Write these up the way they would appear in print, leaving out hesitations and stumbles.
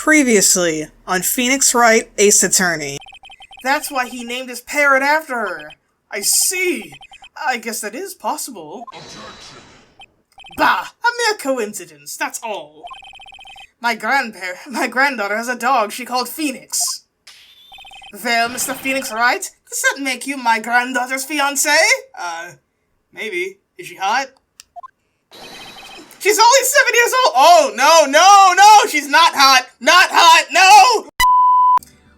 Previously on Phoenix Wright, Ace Attorney. That's why he named his parrot after her. I see. I guess that is possible. Objection. Bah! A mere coincidence, that's all. My granddaughter has a dog she called Phoenix. Well, Mr. Phoenix Wright, does that make you my granddaughter's fiancé? Maybe. Is she hot? She's only 7 years old! Oh, no, she's not hot! Not hot, no!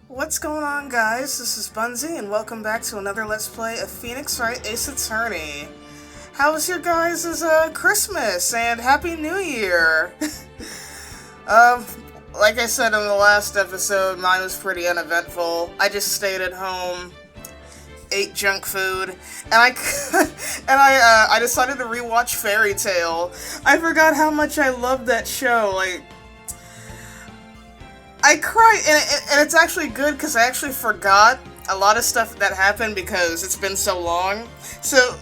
What's going on, guys? This is Bunzi, and welcome back to another Let's Play of Phoenix Wright Ace Attorney. How was your guys' Christmas, and Happy New Year? Like I said in the last episode, mine was pretty uneventful. I just stayed at home, ate junk food, and I decided to rewatch Fairy Tail. I forgot how much I loved that show. Like, I cried, and it's actually good because I actually forgot a lot of stuff that happened because it's been so long. So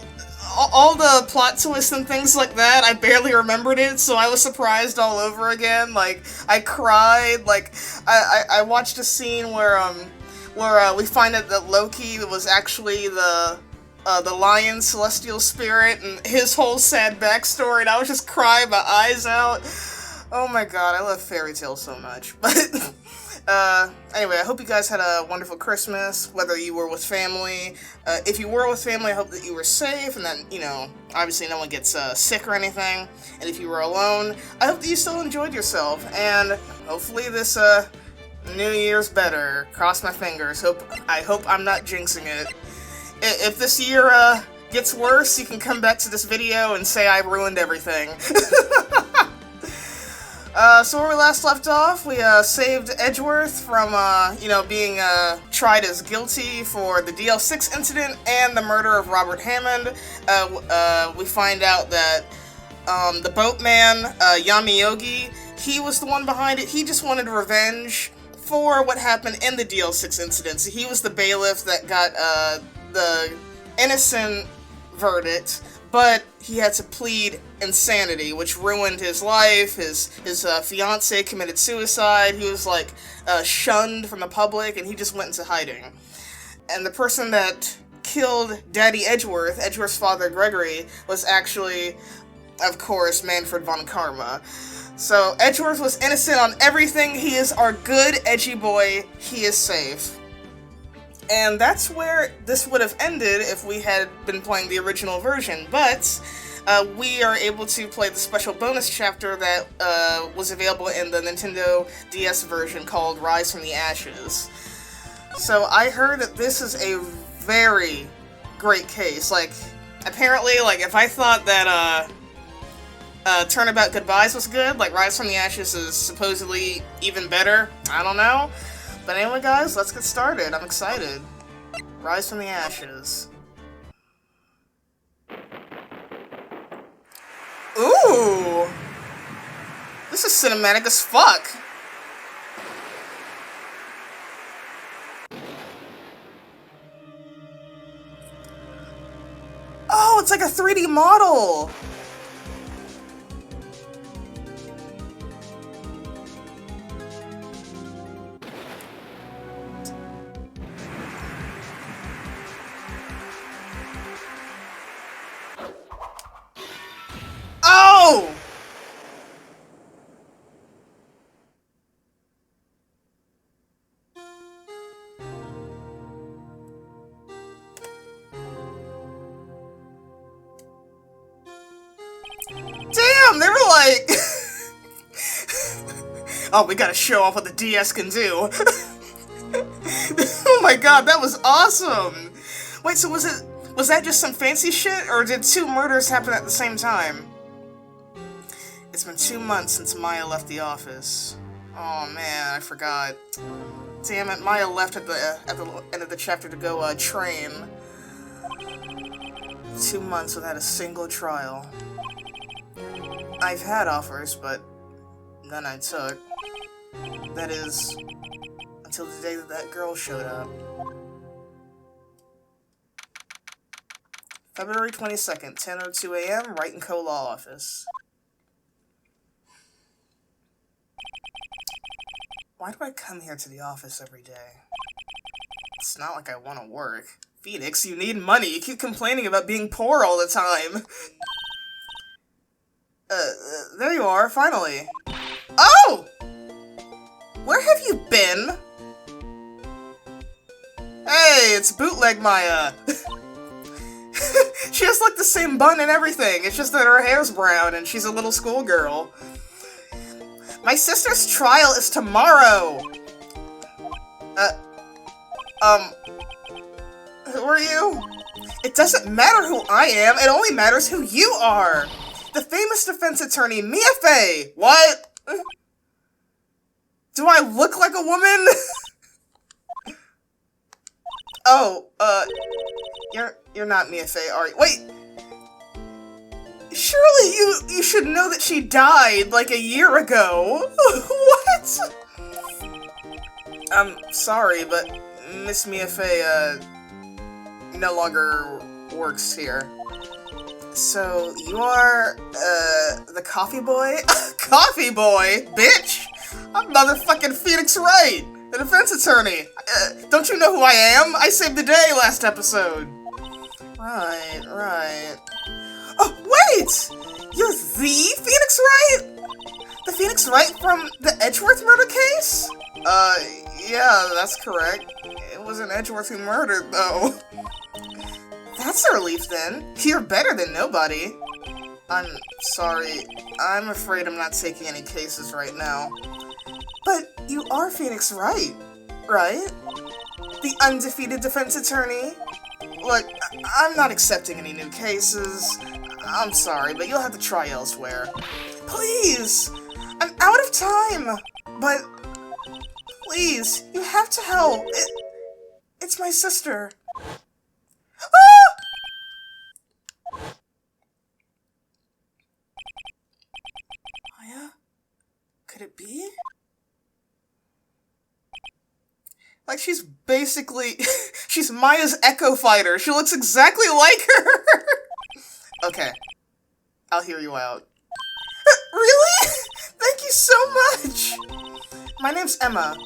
all the plot twists and things like that, I barely remembered it, so I was surprised all over again. Like, I cried. Like, I watched a scene where we find out that Loki was actually the lion celestial spirit, and his whole sad backstory, and I was just crying my eyes out. Oh my god, I love Fairy Tail so much. But, anyway, I hope you guys had a wonderful Christmas, whether you were with family. If you were with family, I hope that you were safe, and that, you know, obviously no one gets sick or anything. And if you were alone, I hope that you still enjoyed yourself, and hopefully this, New Year's better. Cross my fingers. I hope I'm not jinxing it. If this year, gets worse, you can come back to this video and say I ruined everything. So where we last left off, we, saved Edgeworth from, being, tried as guilty for the DL6 incident and the murder of Robert Hammond. We find out that, the boatman, Yamiyogi, he was the one behind it. He just wanted revenge for what happened in the DL6 incident. So he was the bailiff that got, the innocent verdict, but he had to plead insanity, which ruined his life. His fiancée committed suicide. He was, like, shunned from the public, and he just went into hiding. And the person that killed Daddy Edgeworth, Edgeworth's father Gregory, was actually, of course, Manfred von Karma. So Edgeworth was innocent on everything. He is our good, edgy boy. He is safe. And that's where this would have ended if we had been playing the original version, but we are able to play the special bonus chapter that was available in the Nintendo DS version called Rise from the Ashes. So I heard that this is a very great case. Like, apparently, like, if I thought that Turnabout Goodbyes was good, like, Rise from the Ashes is supposedly even better. I don't know. But anyway, guys, let's get started. I'm excited. Rise from the Ashes. Ooh! This is cinematic as fuck! Oh, it's like a 3D model! Oh! Damn, they were like... Oh, we gotta show off what the DS can do. Oh my god, that was awesome! Wait, so was that just some fancy shit, or did 2 murders happen at the same time? It's been 2 months since Maya left the office. Oh man, I forgot. Damn it, Maya left at the end of the chapter to go train. 2 months without a single trial. I've had offers, but none I took. That is, until the day that that girl showed up. February 22nd, 10:02 a.m., Wright & Co. Law Office. Why do I come here to the office every day? It's not like I want to work. Phoenix, you need money. You keep complaining about being poor all the time. There you are, finally. Oh! Where have you been? Hey, it's Bootleg Maya. She has, like, the same bun and everything. It's just that her hair's brown and she's a little schoolgirl. My sister's trial is tomorrow. Who are you? It doesn't matter who I am, it only matters who you are! The famous defense attorney, Mia Fey! What? Do I look like a woman? Oh, you're not Mia Fey, are you? Wait! Surely you should know that she died, like, a year ago! What? I'm sorry, but Miss Mia Fey, no longer works here. So, you are, the coffee boy? Coffee boy? Bitch! I'm motherfucking Phoenix Wright, the defense attorney. Don't you know who I am? I saved the day last episode. Right. Oh, wait! You're the Phoenix Wright? The Phoenix Wright from the Edgeworth murder case? Yeah, that's correct. It wasn't Edgeworth who murdered, though. That's a relief, then. You're better than nobody. I'm sorry. I'm afraid I'm not taking any cases right now. But you are Phoenix Wright, right? The undefeated defense attorney? Look, I'm not accepting any new cases. I'm sorry, but you'll have to try elsewhere. Please! I'm out of time! But... please, you have to help. It's my sister. Ah! Maya? Could it be? Like, she's basically... she's Maya's Echo Fighter. She looks exactly like her. Okay. I'll hear you out. Really? Thank you so much! My name's Emma.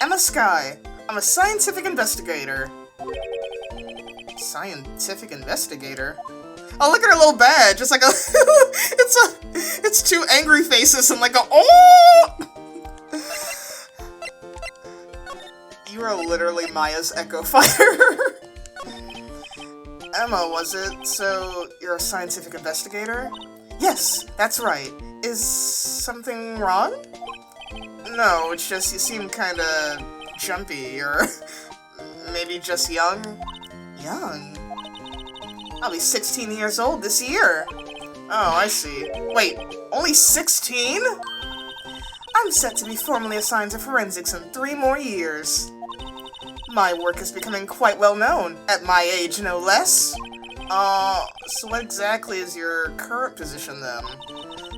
Emma Sky. I'm a scientific investigator. Scientific investigator? Oh, look at her little badge. It's like a... it's two angry faces and like a... oh! You are literally Maya's Echo Fighter. Emma, was it? So, you're a scientific investigator? Yes, that's right. Is something wrong? No, it's just you seem kinda jumpy, or maybe just young? Young? I'll be 16 years old this year. Oh, I see. Wait, only 16? I'm set to be formally assigned to forensics in 3 more years. My work is becoming quite well known, at my age no less. So what exactly is your current position then?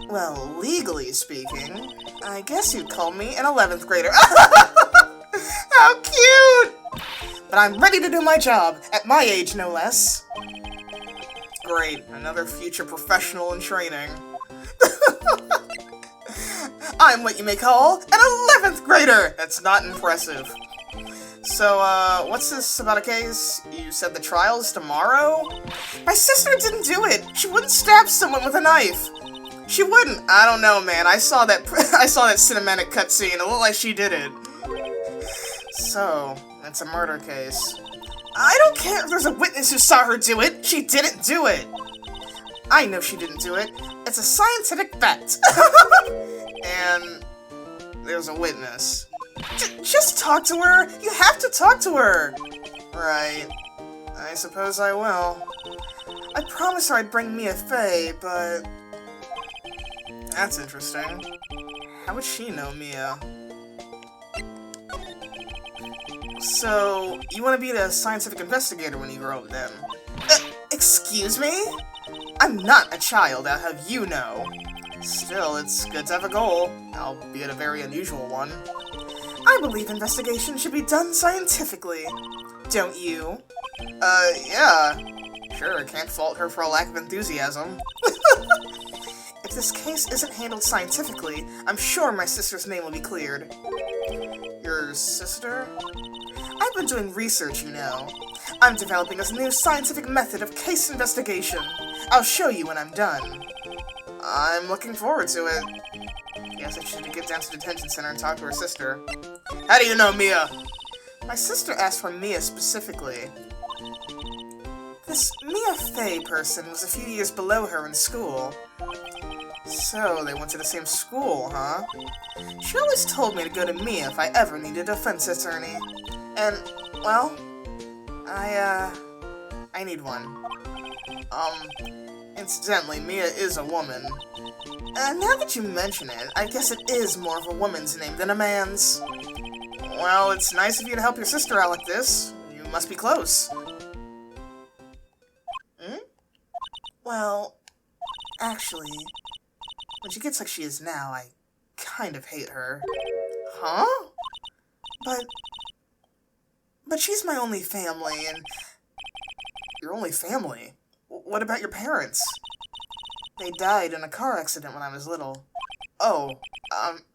Well, legally speaking, I guess you'd call me an 11th grader. How cute! But I'm ready to do my job, at my age no less. Great, another future professional in training. I'm what you may call an 11th grader! That's not impressive. So, what's this about a case? You said the trial's tomorrow? My sister didn't do it! She wouldn't stab someone with a knife! She wouldn't! I don't know, man. I saw that cinematic cutscene. It looked like she did it. So, it's a murder case. I don't care if there's a witness who saw her do it! She didn't do it! I know she didn't do it. It's a scientific fact. And there's a witness. Just talk to her! You have to talk to her! Right. I suppose I will. I promised her I'd bring Mia Fey, but... that's interesting. How would she know Mia? So, you want to be the scientific investigator when you grow up then? Excuse me? I'm not a child, I'll have you know. Still, it's good to have a goal, albeit a very unusual one. I believe investigation should be done scientifically. Don't you? Yeah. Sure, can't fault her for a lack of enthusiasm. If this case isn't handled scientifically, I'm sure my sister's name will be cleared. Doctor's sister? I've been doing research, you know. I'm developing a new scientific method of case investigation. I'll show you when I'm done. I'm looking forward to it. Guess I should get down to the detention center and talk to her sister. How do you know Mia? My sister asked for Mia specifically. This Mia Fey person was a few years below her in school. So, they went to the same school, huh? She always told me to go to Mia if I ever needed a defense attorney. And, well, I need one. Incidentally, Mia is a woman. Now that you mention it, I guess it is more of a woman's name than a man's. Well, it's nice of you to help your sister out like this. You must be close. Well, actually, when she gets like she is now, I kind of hate her. Huh? But she's my only family, and... Your only family? What about your parents? They died in a car accident when I was little. Oh,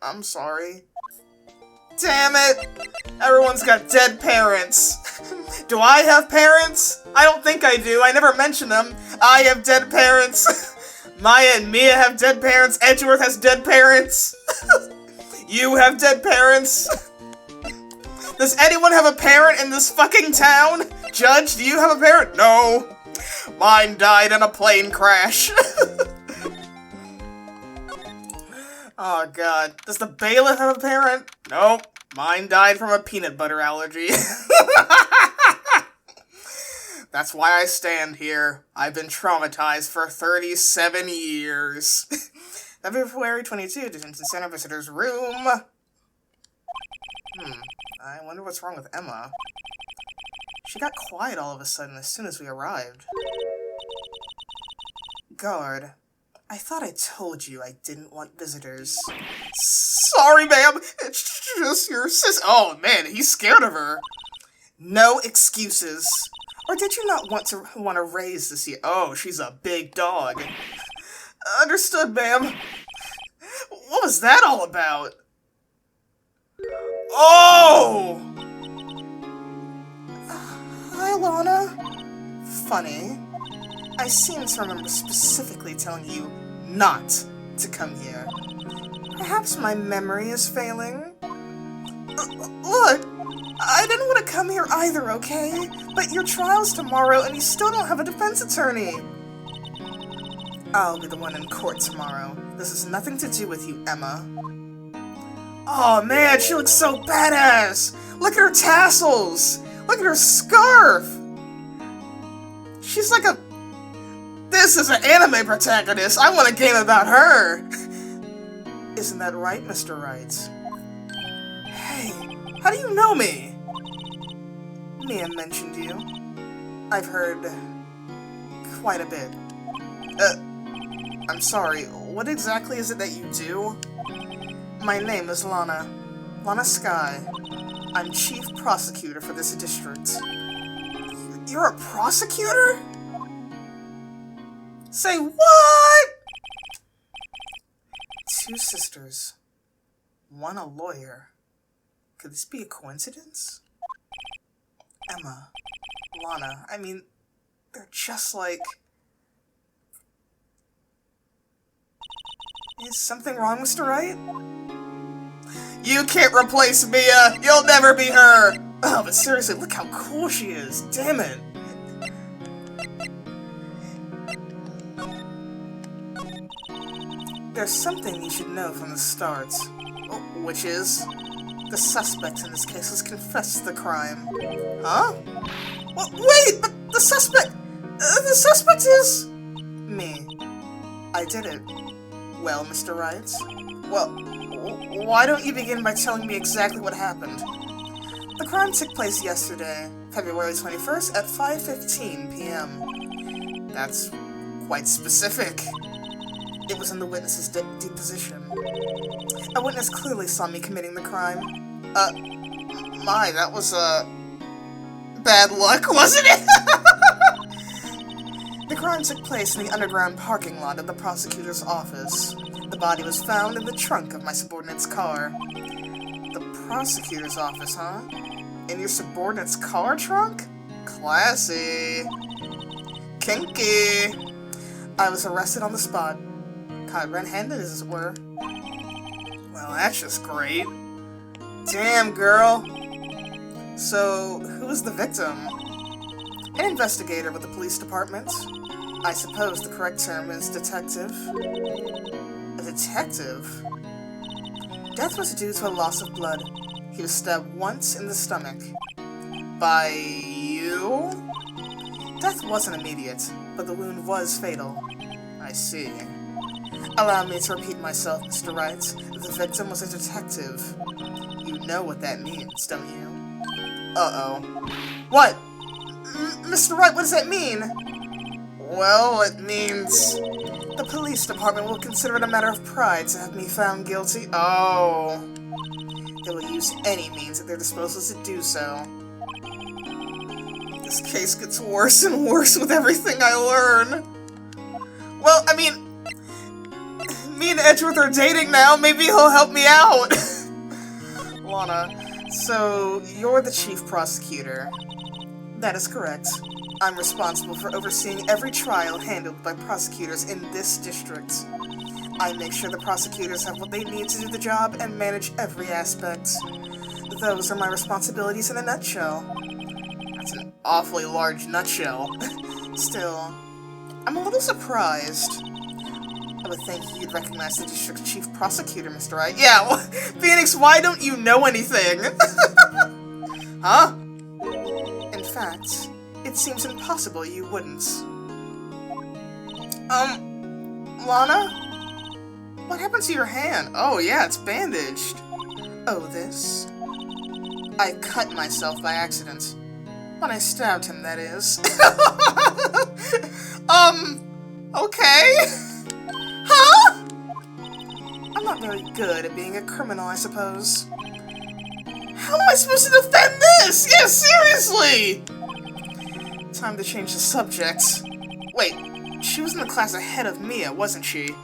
I'm sorry. Damn it! Everyone's got dead parents. Do I have parents? I don't think I do. I never mention them. I have dead parents. Maya and Mia have dead parents. Edgeworth has dead parents. You have dead parents. Does anyone have a parent in this fucking town? Judge, do you have a parent? No. Mine died in a plane crash. Oh god. Does the bailiff have a parent? Nope. Mine died from a peanut butter allergy. That's why I stand here. I've been traumatized for 37 years. February 22, Detention Center Visitor's Room. I wonder what's wrong with Emma. She got quiet all of a sudden as soon as we arrived. Guard, I thought I told you I didn't want visitors. Sorry, ma'am. It's just your sis. Oh, man, he's scared of her. No excuses. Or did you not want to raise this year? Oh, she's a big dog. Understood, ma'am. What was that all about? Oh! Hi, Lana. Funny. I seem to remember specifically telling you not to come here. Perhaps my memory is failing? Look, I didn't want to come here either, okay? But your trial's tomorrow and you still don't have a defense attorney. I'll be the one in court tomorrow. This has nothing to do with you, Emma. Oh man, she looks so badass! Look at her tassels! Look at her scarf! She's like a... This is an anime protagonist! I want a game about her! Isn't that right, Mr. Wright? Hey, how do you know me? Mia mentioned you. I've heard... quite a bit. I'm sorry, what exactly is it that you do? My name is Lana. Lana Sky. I'm chief prosecutor for this district. You're a prosecutor? Say what? Two sisters. One a lawyer. Could this be a coincidence? Emma. Lana. I mean, they're just like... Is something wrong, Mr. Wright? You can't replace Mia! You'll never be her! Oh, but seriously, look how cool she is! Damn it! There's something you should know from the start. Which is... The suspect in this case has confessed the crime. Huh? Well, wait! But the suspect... the suspect is... Me. I did it. Well, Mr. Wright? Well, why don't you begin by telling me exactly what happened? The crime took place yesterday, February 21st at 5:15 p.m. That's quite specific. It was in the witness's deposition. A witness clearly saw me committing the crime. That was, bad luck, wasn't it? The crime took place in the underground parking lot of the prosecutor's office. The body was found in the trunk of my subordinate's car. The prosecutor's office, huh? In your subordinate's car trunk? Classy. Kinky. I was arrested on the spot. Caught red-handed, as it were. Well, that's just great. Damn, girl. So, who was the victim? An investigator with the police department. I suppose the correct term is detective. A detective? Death was due to a loss of blood. He was stabbed once in the stomach. By you? Death wasn't immediate, but the wound was fatal. I see. Allow me to repeat myself, Mr. Wright. The victim was a detective. You know what that means, don't you? Uh-oh. What? Mr. Wright, what does that mean? Well, it means... The police department will consider it a matter of pride to have me found guilty. Oh. They will use any means at their disposal to do so. This case gets worse and worse with everything I learn. Well, I mean... Me and Edgeworth are dating now. Maybe he'll help me out. Lana, so you're the chief prosecutor. That is correct. I'm responsible for overseeing every trial handled by prosecutors in this district. I make sure the prosecutors have what they need to do the job and manage every aspect. Those are my responsibilities in a nutshell. That's an awfully large nutshell. Still, I'm a little surprised. I would think you'd recognize the district chief prosecutor, Mr. Wright. Yeah, Phoenix, why don't you know anything? Huh? In fact, it seems impossible you wouldn't. Lana? What happened to your hand? Oh yeah, it's bandaged. Oh, this? I cut myself by accident. When I stabbed him, that is. Okay. Huh? I'm not very good at being a criminal, I suppose. How am I supposed to defend this? Yeah, seriously! Time to change the subject. Wait, she was in the class ahead of Mia, wasn't she?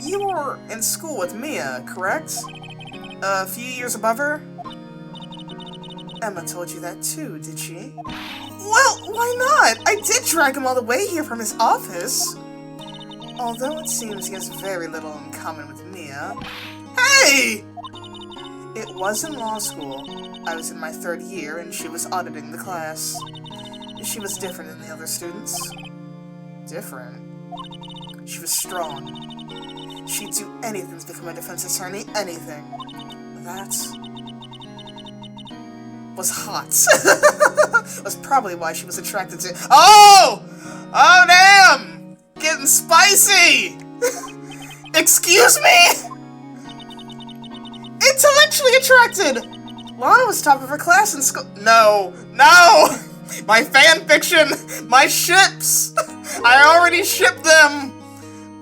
You were in school with Mia, correct? A few years above her? Emma told you that too, did she? Well, why not? I did drag him all the way here from his office. Although it seems he has very little in common with Mia. Hey! It was in law school. I was in my 3rd year and she was auditing the class. She was different than the other students. Different? She was strong. She'd do anything to become a defense attorney, anything. That was hot. That's probably why she was attracted to— Oh! Oh, damn! Getting spicy! Excuse me? Intellectually attracted! Lana was top of her class in school— No! No! My fanfiction! My ships! I already shipped them!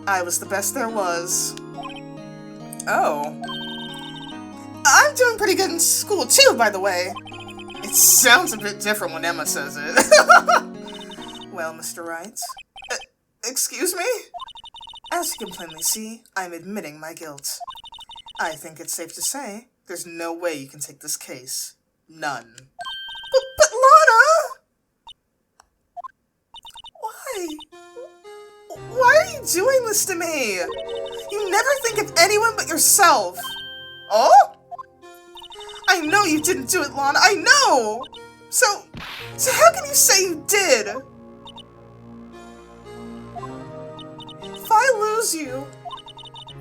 I was the best there was. Oh. I'm doing pretty good in school too, by the way. It sounds a bit different when Emma says it. Well, Mr. Wright. Excuse me? As you can plainly see, I'm admitting my guilt. I think it's safe to say there's no way you can take this case. None. But Lana! Why? Why are you doing this to me? You never think of anyone but yourself. Oh? I know you didn't do it, Lana. I know! So how can you say you did? If I lose you,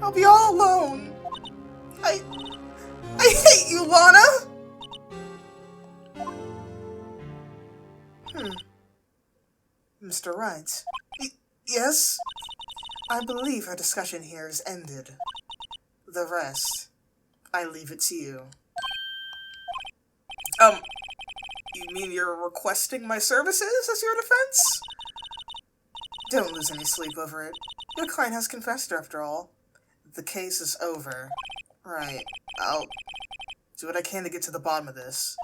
I'll be all alone. I hate you, Lana! Mr. Wright. Yes? I believe our discussion here is ended. The rest, I leave it to you. You mean you're requesting my services as your defense? Don't lose any sleep over it. Your client has confessed after all. The case is over. Right. I'll do what I can to get to the bottom of this.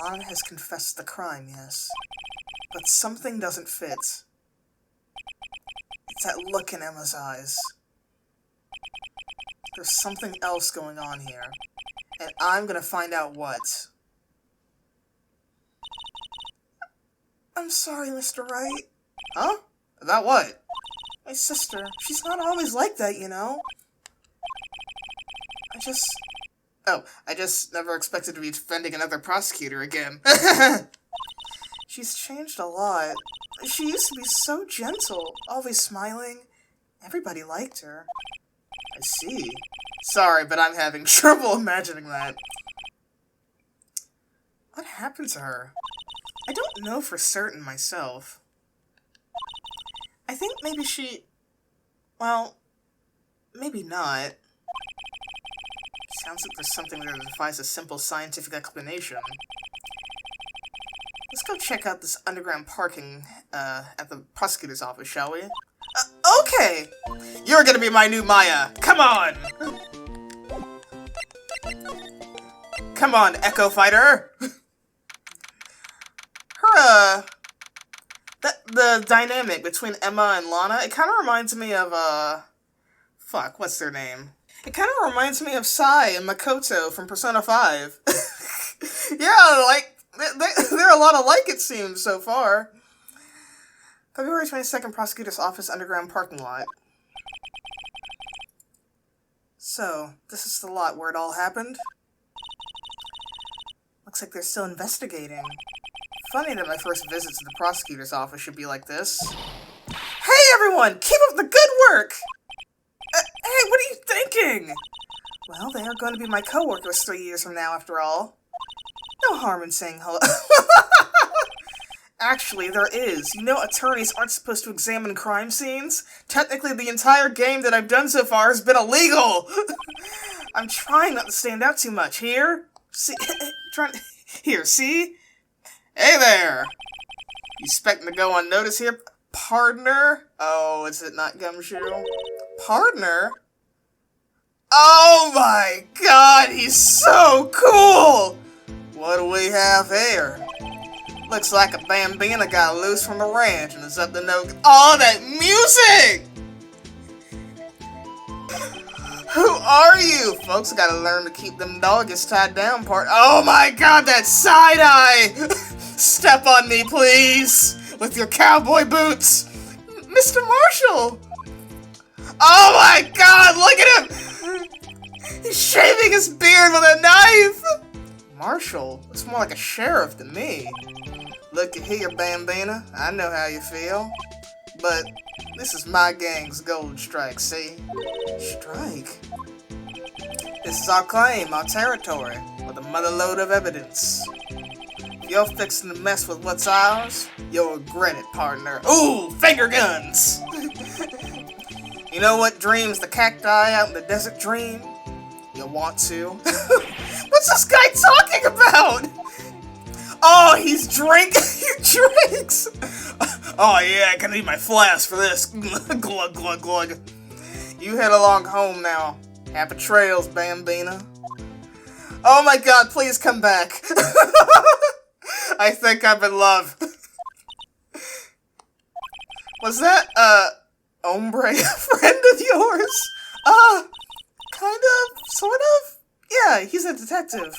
Lana has confessed the crime, yes. But something doesn't fit. It's that look in Emma's eyes. There's something else going on here. And I'm gonna find out what. I'm sorry, Mr. Wright. Huh? About what? My sister. She's not always like that, you know? I just never expected to be defending another prosecutor again. She's changed a lot. She used to be so gentle, always smiling. Everybody liked her. I see. Sorry, but I'm having trouble imagining that. What happened to her? I don't know for certain myself. I think maybe she... Well, maybe not. Sounds like there's something that defies a simple scientific explanation. Let's go check out this underground parking at the prosecutor's office, shall we? Okay! You're gonna be my new Maya! Come on! Come on, Echo Fighter! The dynamic between Emma and Lana, it kind of reminds me of, fuck, what's their name? It kind of reminds me of Sai and Makoto from Persona 5. Yeah, like, they're a lot alike, it seems, so far. February 22nd, Prosecutor's Office Underground Parking Lot. So, this is the lot where it all happened? Looks like they're still investigating. Funny that my first visit to the prosecutor's office should be like this. Hey everyone! Keep up the good work! Hey, what are you thinking? Well, they are going to be my co-workers 3 years from now, after all. No harm in saying hello. Actually, there is. You know attorneys aren't supposed to examine crime scenes? Technically, the entire game that I've done so far has been illegal! I'm trying not to stand out too much. Here? See? Here, see? Hey there! You expecting to go unnoticed here, partner? Oh, is it not Gumshoe? Partner? Oh my god, he's so cool! What do we have here? Looks like a bambina got loose from the ranch and is up to no... Oh, that music! Who are you? Folks gotta learn to keep them doggies tied down, part. Oh my god, that side-eye! Step on me, please! With your cowboy boots! Mr. Marshall! Oh my god, look at him! He's shaving his beard with a knife! Marshall? Looks more like a sheriff than me. Looky here, Bambina. I know how you feel. But this is my gang's gold strike, see? Strike? This is our claim, our territory, with a motherload of evidence. If you're fixing to mess with what's ours, you'll regret it, partner. Ooh, finger guns! You know what dreams the cacti out in the desert dream? You'll want to. What's this guy talking about? Oh, he's drinking. He drinks. Oh yeah, I can need my flask for this. Glug, glug, glug. You head along home now. Happy trails, Bambina. Oh my god, please come back. I think I'm in love. Was that, hombre a friend of yours? Kind of, sort of? Yeah, he's a detective.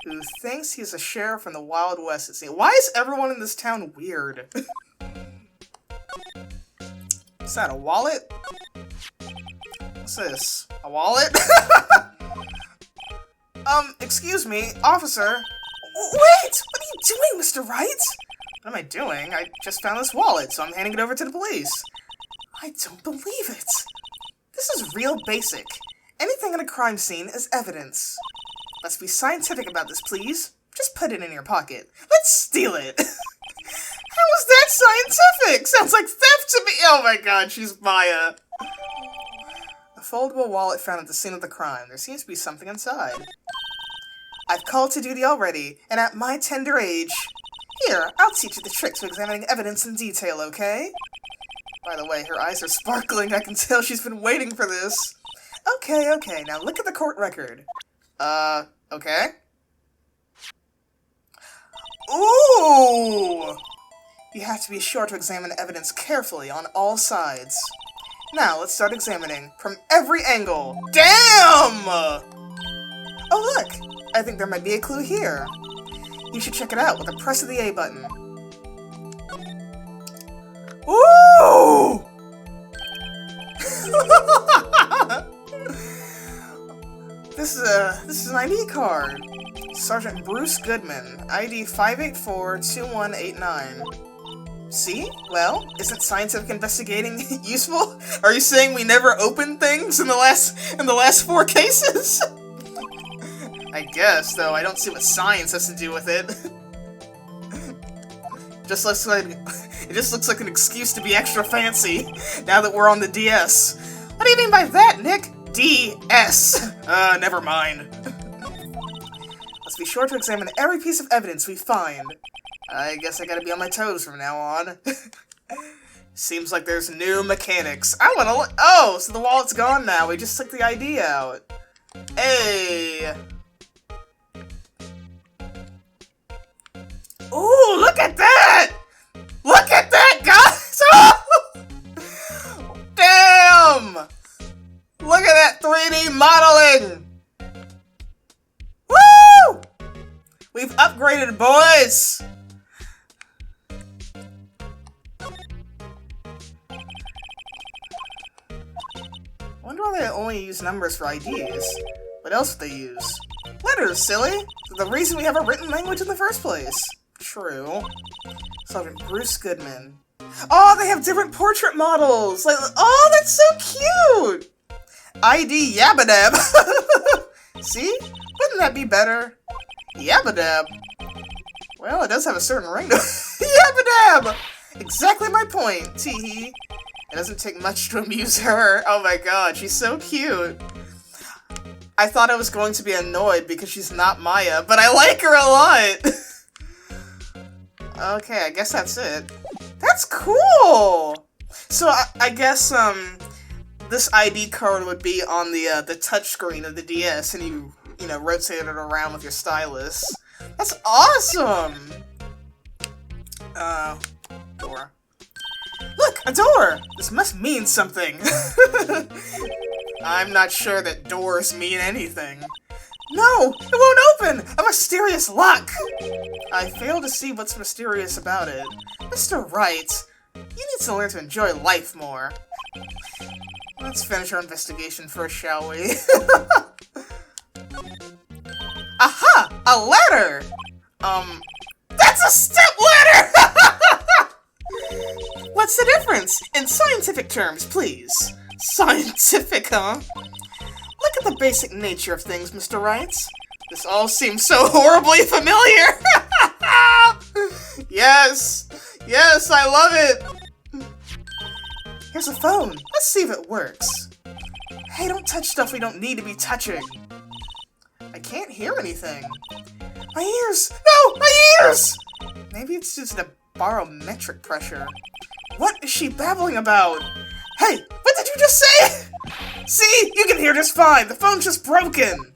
Who thinks he's a sheriff in the Wild West, it seems. Why is everyone in this town weird? Is that a wallet? What's this? A wallet? Excuse me, officer. Wait! What are you doing, Mr. Wright? What am I doing? I just found this wallet, so I'm handing it over to the police. I don't believe it. This is real basic. Anything in a crime scene is evidence. Let's be scientific about this, please. Just put it in your pocket. Let's steal it. How is that scientific? Sounds like theft to me. Oh my god, she's Maya. A foldable wallet found at the scene of the crime. There seems to be something inside. I've called to duty already, and at my tender age... Here, I'll teach you the tricks of examining evidence in detail, okay? By the way, her eyes are sparkling. I can tell she's been waiting for this. Okay, now look at the court record. Okay. Ooh! You have to be sure to examine evidence carefully on all sides. Now, let's start examining from every angle. Damn! Oh, look! I think there might be a clue here. You should check it out with a press of the A button. Ooh! This is an ID card. Sergeant Bruce Goodman, ID 584-2189. See? Well, isn't scientific investigating useful? Are you saying we never opened things in the last 4 cases? I guess, though I don't see what science has to do with it. It just looks like an excuse to be extra fancy now that we're on the DS. What do you mean by that, Nick? DS. Never mind. Let's be sure to examine every piece of evidence we find. I guess I gotta be on my toes from now on. Seems like there's new mechanics. I wanna look. Oh, so the wallet's gone now. We just took the ID out. Hey. Ooh, look at that! Look at that, guys! Oh! Damn! Look at that 3D modeling! Woo! We've upgraded, boys! I wonder why they only use numbers for IDs. What else would they use? Letters, silly! The reason we have a written language in the first place. True. Sergeant Bruce Goodman. Oh, they have different portrait models! Like, oh, that's so cute! ID Yabadab! See? Wouldn't that be better? Yabadab. Well, it does have a certain ring to Yabadab! Exactly my point, teehee. It doesn't take much to amuse her. Oh my god, she's so cute. I thought I was going to be annoyed because she's not Maya, but I like her a lot! Okay, I guess that's it. That's cool! So, I guess, this ID card would be on the touchscreen of the DS, and you know, rotate it around with your stylus. That's awesome! Door. Look, a door! This must mean something. I'm not sure that doors mean anything. No! It won't open! A mysterious lock! I fail to see what's mysterious about it. Mr. Wright, you need to learn to enjoy life more. Let's finish our investigation first, shall we? Aha! A letter! That's a step ladder! What's the difference? In scientific terms, please. Scientific, huh? Look at the basic nature of things, Mr. Wright. This all seems so horribly familiar! Yes! Yes, I love it! Here's a phone. Let's see if it works. Hey, don't touch stuff we don't need to be touching. I can't hear anything. My ears! No! My ears! Maybe it's just a barometric pressure. What is she babbling about? Hey, what did you just say? See? You can hear just fine. The phone's just broken.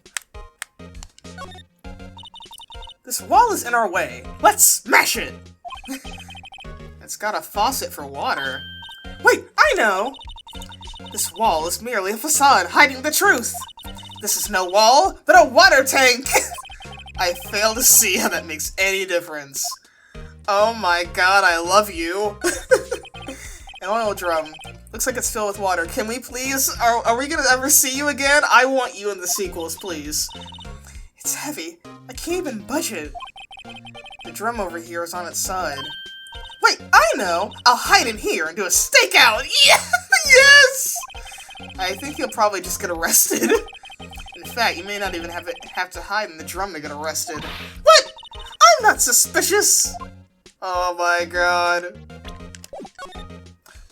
This wall is in our way. Let's smash it. It's got a faucet for water. Wait, I know! This wall is merely a facade hiding the truth. This is no wall, but a water tank! I fail to see how that makes any difference. Oh my god, I love you. An oil drum. Looks like it's filled with water. Can we please? Are we gonna ever see you again? I want you in the sequels, please. It's heavy. I can't even budge it. The drum over here is on its side. Wait, I know! I'll hide in here and do a stakeout! Yeah! Yes! I think you'll probably just get arrested. In fact, you may not even have to hide in the drum to get arrested. What? I'm not suspicious! Oh my god.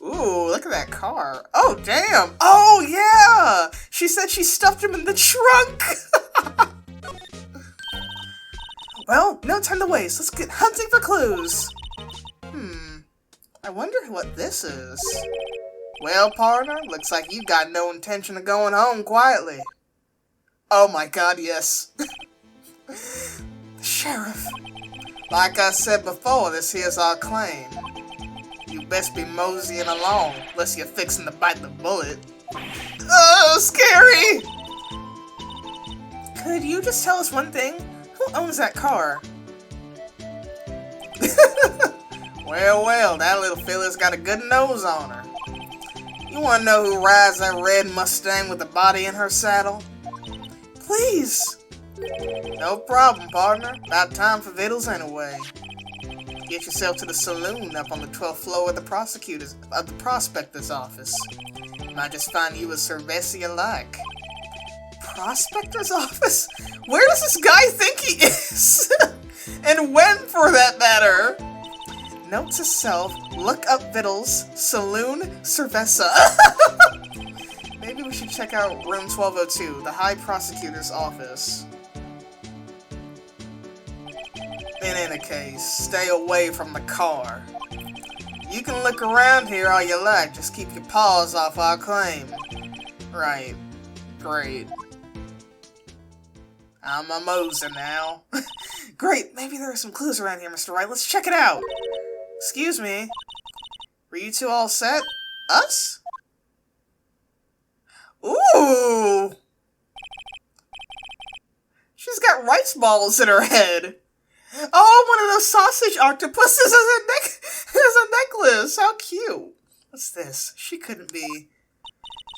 Ooh, look at that car. Oh, damn! Oh, yeah! She said she stuffed him in the trunk! Well, no time to waste. Let's get hunting for clues. I wonder what this is. Well, partner, looks like you got no intention of going home quietly. Oh my god, yes. The sheriff. Like I said before, this here's our claim. You best be moseying along, unless you're fixing to bite the bullet. Oh, scary! Could you just tell us one thing? Who owns that car? Well, that little fella's got a good nose on her. You wanna know who rides that red Mustang with the body in her saddle? Please! No problem, partner. About time for vittles anyway. Get yourself to the saloon up on the 12th floor of the prospector's office. Might just find you a cerveza you like. Prospector's office? Where does this guy think he is? And when, for that matter? Note to self, look up vittles, saloon, cerveza. Maybe we should check out room 1202, the High Prosecutor's office. In any case, stay away from the car. You can look around here all you like, just keep your paws off our claim. Right. Great. I'm a Moser now. Great, maybe there are some clues around here, Mr. Wright. Let's check it out. Excuse me. Were you two all set? Us? Ooh! She's got rice balls in her head. Oh, one of those sausage octopuses has a necklace. How cute. What's this? She couldn't be.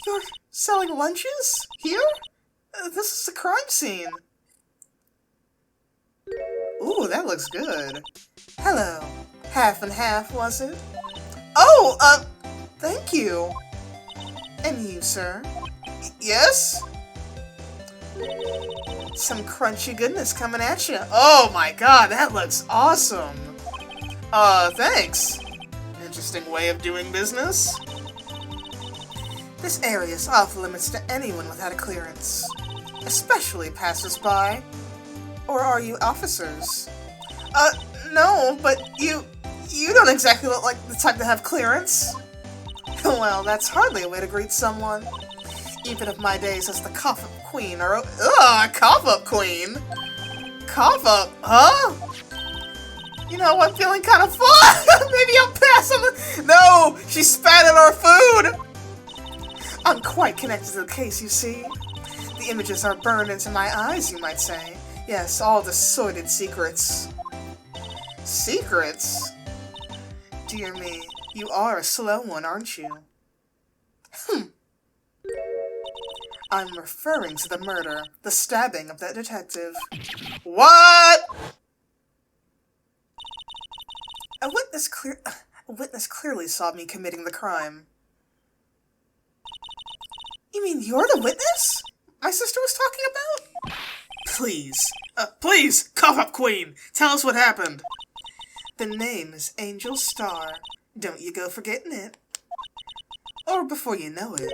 You're selling lunches? Here? This is a crime scene. Ooh, that looks good. Hello. Half and half, was it? Oh, thank you. And you, sir? Yes? Some crunchy goodness coming at you. Oh my god, that looks awesome. Thanks. Interesting way of doing business. This area is off limits to anyone without a clearance, especially passers-by. Or are you officers? No, but you don't exactly look like the type to have clearance. Well, that's hardly a way to greet someone. Even if my days as the cough-up queen are... Ugh, cough-up queen? Cough-up, huh? You know, I'm feeling kind of fun. Maybe I'll pass on the... No, she spat in our food. I'm quite connected to the case, you see. The images are burned into my eyes, you might say. Yes, all the sordid secrets. Secrets? Dear me, you are a slow one, aren't you? I'm referring to the murder, the stabbing of that detective. What? A witness clearly saw me committing the crime. You mean you're the witness? My sister was talking about? Please, cough up queen. Tell us what happened. The name is Angel Star. Don't you go forgetting it. Or before you know it,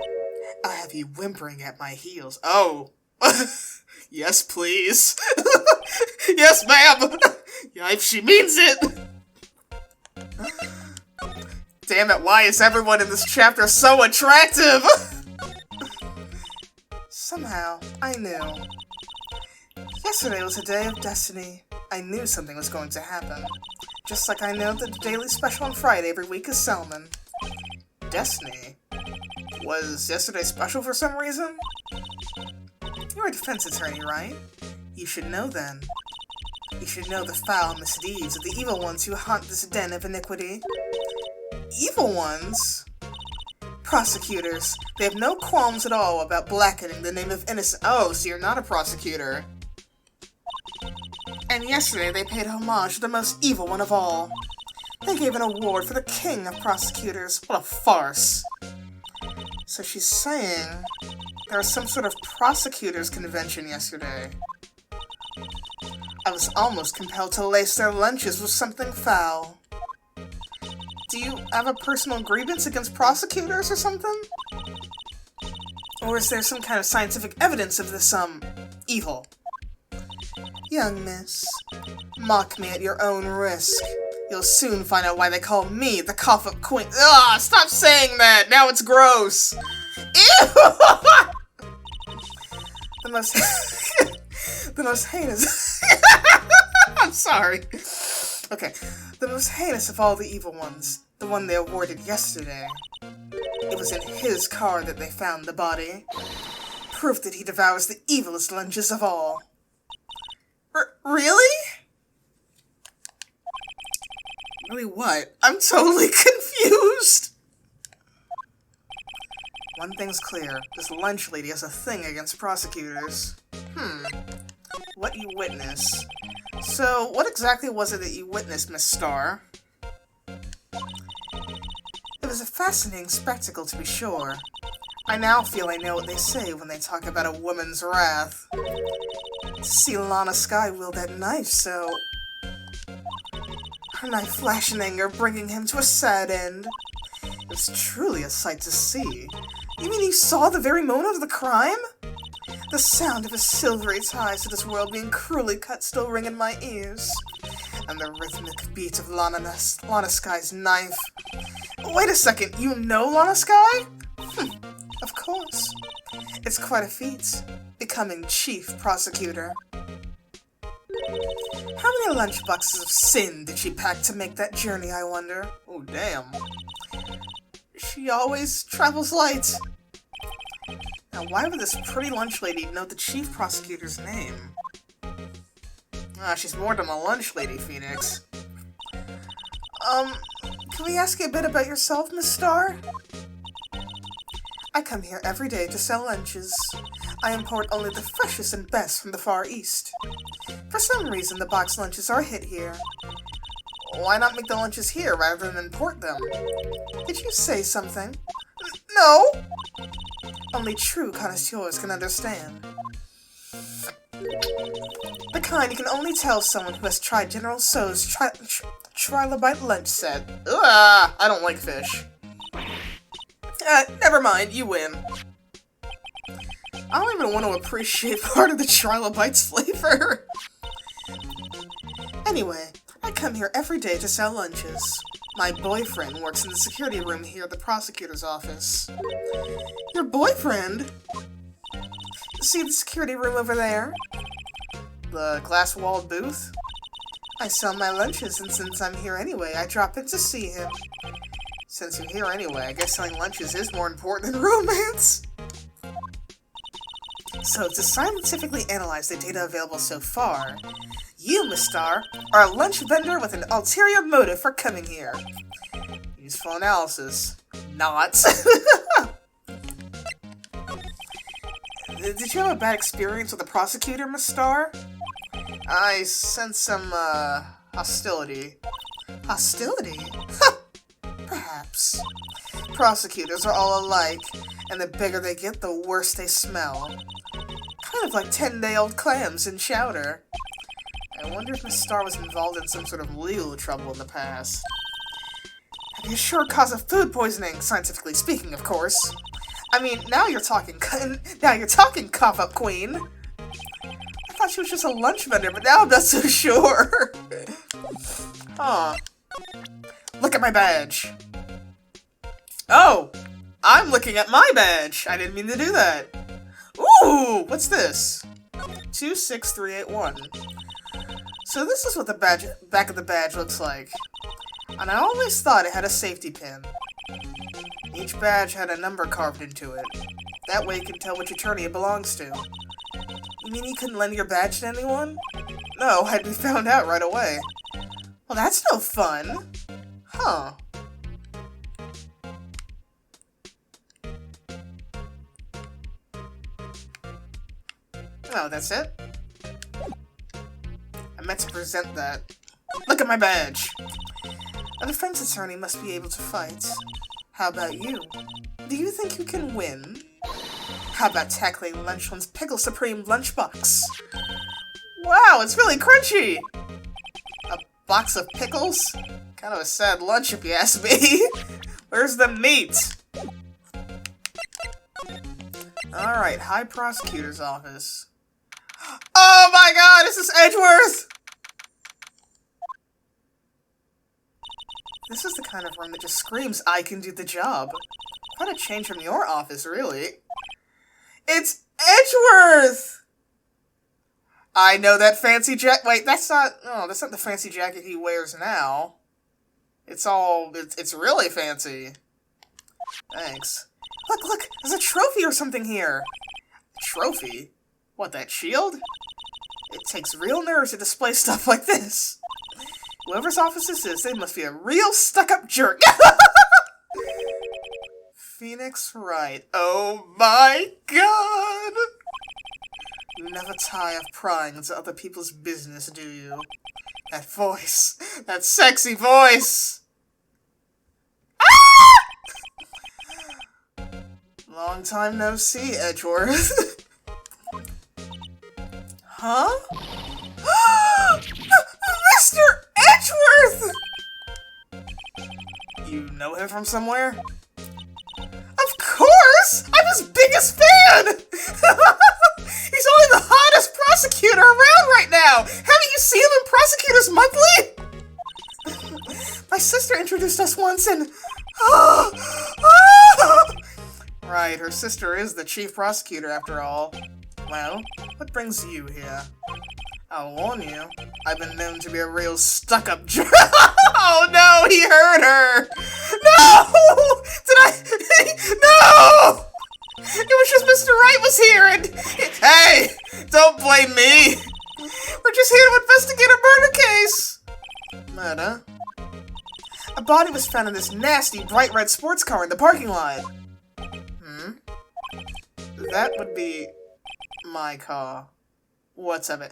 I'll have you whimpering at my heels. Oh. Yes, please. Yes, ma'am. Yeah, if she means it. Damn it, why is everyone in this chapter so attractive? Somehow, I knew. Yesterday was a day of destiny. I knew something was going to happen. Just like I know that the daily special on Friday every week is salmon. Destiny? Was yesterday special for some reason? You're a defense attorney, right? You should know then. You should know the foul misdeeds of the evil ones who haunt this den of iniquity. Evil ones? Prosecutors. They have no qualms at all about blackening the name of innocent— Oh, so you're not a prosecutor. And yesterday they paid homage to the most evil one of all. They gave an award for the king of prosecutors. What a farce. So she's saying there was some sort of prosecutors convention yesterday. I was almost compelled to lace their lunches with something foul. Do you have a personal grievance against prosecutors or something? Or is there some kind of scientific evidence of this, evil? Young miss, mock me at your own risk. You'll soon find out why they call me the cough-up queen. Ugh, stop saying that! Now it's gross! Ew! The most heinous... I'm sorry. Okay. The most heinous of all the evil ones. The one they awarded yesterday. It was in his car that they found the body. Proof that he devours the evilest lunches of all. Really? Really what? I'm totally confused! One thing's clear. This lunch lady has a thing against prosecutors. What you witness? So, what exactly was it that you witnessed, Miss Starr? It was a fascinating spectacle, to be sure. I now feel I know what they say when they talk about a woman's wrath. To see Lana Skye wield that knife, so... Her knife flashed in anger, bringing him to a sad end. It was truly a sight to see. You mean you saw the very moment of the crime? The sound of his silvery ties to this world being cruelly cut still ring in my ears. And the rhythmic beat of Lana Skye's knife. Wait a second, you know Lana Skye? Of course. It's quite a feat, becoming chief prosecutor. How many lunchboxes of sin did she pack to make that journey, I wonder? Oh, damn. She always travels light. Now, why would this pretty lunch lady know the chief prosecutor's name? She's more than a lunch lady, Phoenix. Can we ask you a bit about yourself, Miss Starr? I come here every day to sell lunches. I import only the freshest and best from the Far East. For some reason, the box lunches are a hit here. Why not make the lunches here rather than import them? Did you say something? No! Only true connoisseurs can understand. The kind you can only tell someone who has tried General Tso's trilobite lunch set. Ugh, I don't like fish. Never mind, you win. I don't even want to appreciate part of the trilobite's flavor. Anyway, I come here every day to sell lunches. My boyfriend works in the security room here at the prosecutor's office. Your boyfriend? See the security room over there? The glass-walled booth? I sell my lunches, and since I'm here anyway, I drop in to see him. Since you're here anyway, I guess selling lunches is more important than romance. So, to scientifically analyze the data available so far, you, Miss Starr, are a lunch vendor with an ulterior motive for coming here. Useful analysis. Not. Did you have a bad experience with the prosecutor, Miss Starr? I sense some, hostility. Hostility? Perhaps. Prosecutors are all alike, and the bigger they get, the worse they smell. Kind of like 10-day-old clams in chowder. I wonder if Miss Starr was involved in some sort of legal trouble in the past. That'd be a sure cause of food poisoning, scientifically speaking, of course. I mean, now you're talking cough-up queen. I thought she was just a lunch vendor, but now I'm not so sure. Huh. Look at my badge. Oh! I'm looking at my badge! I didn't mean to do that. Ooh! What's this? 26381. So this is what the back of the badge looks like. And I always thought it had a safety pin. Each badge had a number carved into it. That way you can tell which attorney it belongs to. You mean you couldn't lend your badge to anyone? No, I'd be found out right away. Well, that's no fun. Huh. Oh, that's it? I meant to present that. Look at my badge! A defense attorney must be able to fight. How about you? Do you think you can win? How about tackling Lunchlund's Pickle Supreme lunchbox? Wow, it's really crunchy! A box of pickles? Kind of a sad lunch if you ask me. Where's the meat? Alright, High Prosecutor's Office. Oh my god, is this Edgeworth? This is the kind of room that just screams, I can do the job. Quite a change from your office, really. It's Edgeworth! I know that fancy jacket. Wait, that's not the fancy jacket he wears now. It's really fancy. Thanks. Look, there's a trophy or something here. A trophy? What, that shield? It takes real nerve to display stuff like this. Whoever's office this is, they must be a real stuck-up jerk. Phoenix Wright. Oh my god! You never tire of prying into other people's business, do you? That voice. That sexy voice! Ah! Long time no see, Edgeworth. Huh? Mr. Edgeworth! You know him from somewhere? Of course! I'm his biggest fan! He's only the hottest prosecutor around right now! Haven't you seen him in Prosecutors Monthly? My sister introduced us once and... Right, her sister is the chief prosecutor after all. Well, what brings you here? I'll warn you, I've been known to be a real stuck-up jerk. Oh no, he hurt her! No! No! It was just Mr. Wright was here and... Hey! Don't blame me! We're just here to investigate a murder case! Murder? A body was found in this nasty bright red sports car in the parking lot. That would be... my car. What's of it?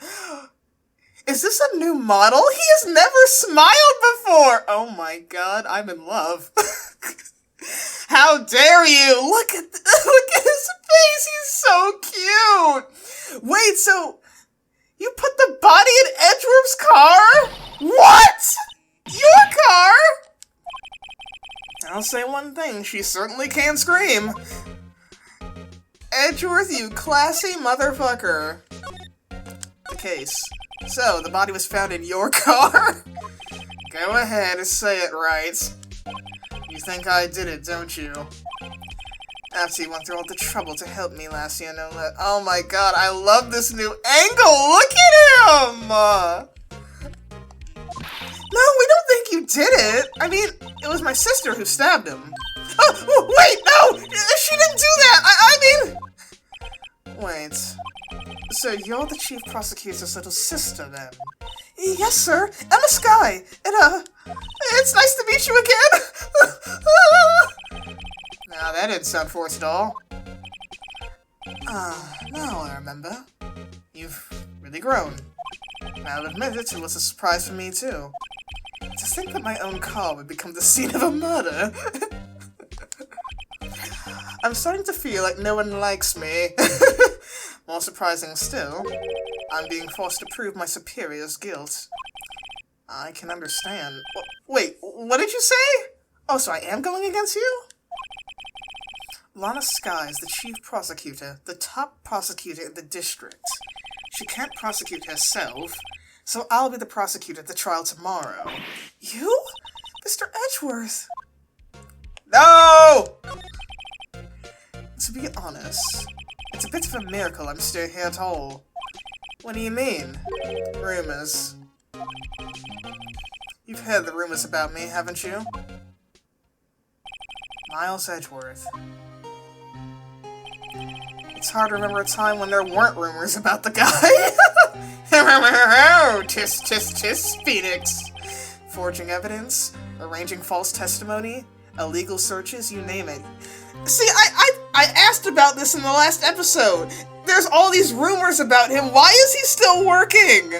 Is this a new model? He has never smiled before! Oh my god, I'm in love. How dare you! Look at his face, he's so cute! Wait, so you put the body in Edgeworth's car? What? Your car? I'll say one thing, she certainly can scream. Edgeworth, you classy motherfucker. The case. So, the body was found in your car? Go ahead and say it right. You think I did it, don't you? After you went through all the trouble to help me last year, no let. Oh my god, I love this new angle! Look at him! No, we don't think you did it! I mean, it was my sister who stabbed him. Oh, wait, no! She didn't do that! I mean... Wait. So you're the chief prosecutor's little sister, then? Yes, sir. Emma Skye. It's nice to meet you again. Now, that didn't sound forced at all. Now I remember. You've really grown. I'll admit it was a surprise for me, too. To think that my own car would become the scene of a murder. I'm starting to feel like no one likes me. More surprising still, I'm being forced to prove my superior's guilt. I can understand. Wait, what did you say? Oh, so I am going against you? Lana Skye is the chief prosecutor, the top prosecutor in the district. She can't prosecute herself, so I'll be the prosecutor at the trial tomorrow. You? Mr. Edgeworth? No! To be honest, it's a bit of a miracle I'm still here at all. What do you mean? Rumors. You've heard the rumors about me, haven't you? Miles Edgeworth. It's hard to remember a time when there weren't rumors about the guy. Tisk, tisk, tisk, Phoenix. Forging evidence, arranging false testimony, illegal searches, you name it. See, I asked about this in the last episode. There's all these rumors about him. Why is he still working?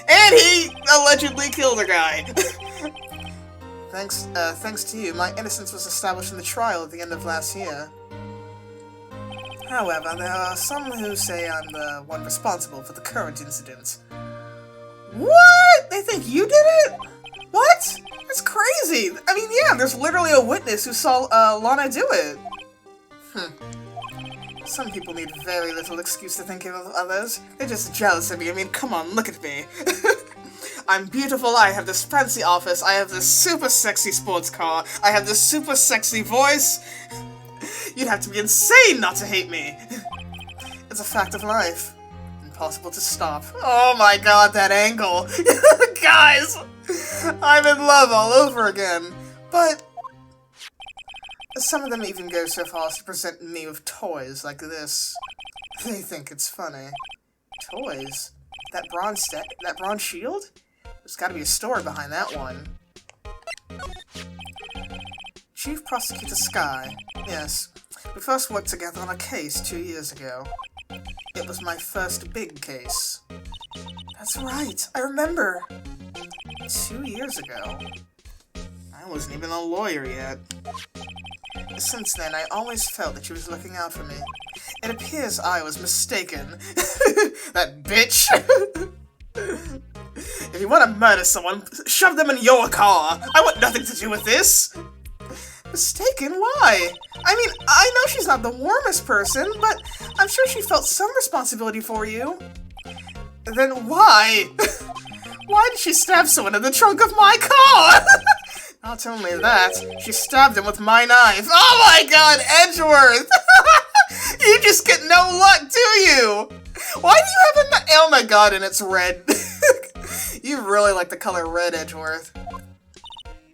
And he allegedly killed a guy. Thanks to you, my innocence was established in the trial at the end of last year. However, there are some who say I'm the one responsible for the current incident. What? They think you did it? What? That's crazy. I mean, yeah, there's literally a witness who saw Lana do it. Some people need very little excuse to think of others. They're just jealous of me. I mean, come on, look at me. I'm beautiful, I have this fancy office, I have this super sexy sports car, I have this super sexy voice. You'd have to be insane not to hate me. It's a fact of life. Impossible to stop. Oh my god, that angle. Guys, I'm in love all over again, but some of them even go so far as to present me with toys like this. They think it's funny. Toys? That bronze shield? There's gotta be a story behind that one. Chief Prosecutor Sky. Yes. We first worked together on a case 2 years ago. It was my first big case. That's right, I remember. 2 years ago. I wasn't even a lawyer yet. Since then, I always felt that she was looking out for me. It appears I was mistaken. That bitch! If you want to murder someone, shove them in your car! I want nothing to do with this! Mistaken? Why? I mean, I know she's not the warmest person, but I'm sure she felt some responsibility for you. Then why? Why did she stab someone in the trunk of my car? Not only that, she stabbed him with my knife. Oh my god, Edgeworth! You just get no luck, do you? Why do you have a oh my god, and it's red. You really like the color red, Edgeworth.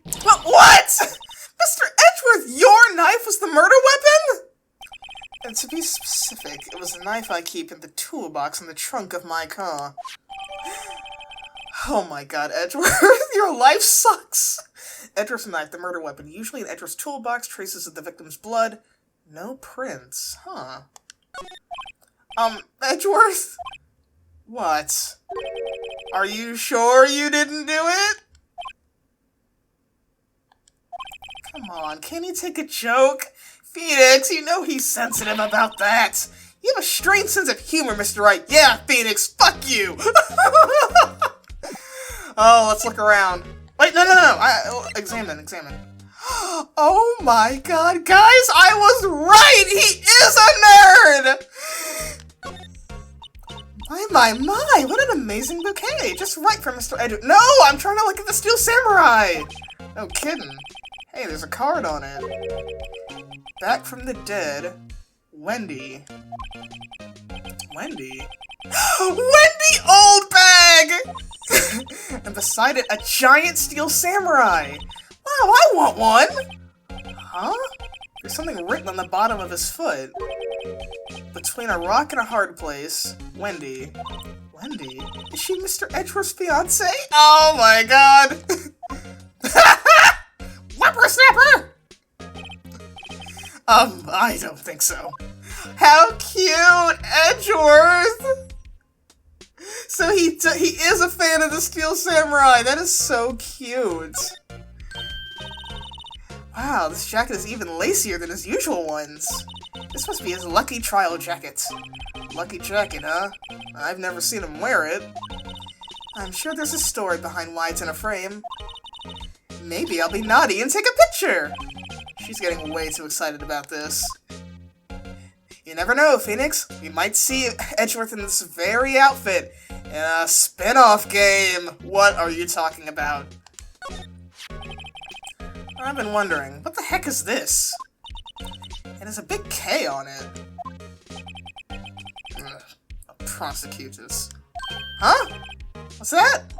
But what? Mr. Edgeworth, your knife was the murder weapon? And to be specific, it was the knife I keep in the toolbox in the trunk of my car. Oh my god, Edgeworth, your life sucks! Edgeworth's knife, the murder weapon, usually in Edgeworth's toolbox, traces of the victim's blood. No prints, huh? Edgeworth? What? Are you sure you didn't do it? Come on, can you take a joke? Phoenix, you know he's sensitive about that. You have a strange sense of humor, Mr. Wright. Yeah, Phoenix, fuck you! Oh, let's look around. Wait, no. Examine. Oh my god, guys, I was right! He is a nerd! My, what an amazing bouquet. Just right for Mr. Edgeworth. No, I'm trying to look at the Steel Samurai! No kidding. Hey, there's a card on it. Back from the dead, Wendy. Wendy? Wendy Oldbag! And beside it, a giant Steel Samurai. Wow, I want one! Huh? There's something written on the bottom of his foot. Between a rock and a hard place, Wendy. Wendy? Is she Mr. Edgeworth's fiancé? Oh my god! Whippersnapper! I don't think so. How cute, Edgeworth! So he is a fan of the Steel Samurai. That is so cute. Wow, this jacket is even lacier than his usual ones. This must be his lucky trial jacket. Lucky jacket, huh? I've never seen him wear it. I'm sure there's a story behind why it's in a frame. Maybe I'll be naughty and take a picture! She's getting way too excited about this. You never know, Phoenix. We might see Edgeworth in this very outfit in a spin-off game. What are you talking about? I've been wondering, what the heck is this? It has a big K on it. Prosecutors. Huh? What's that?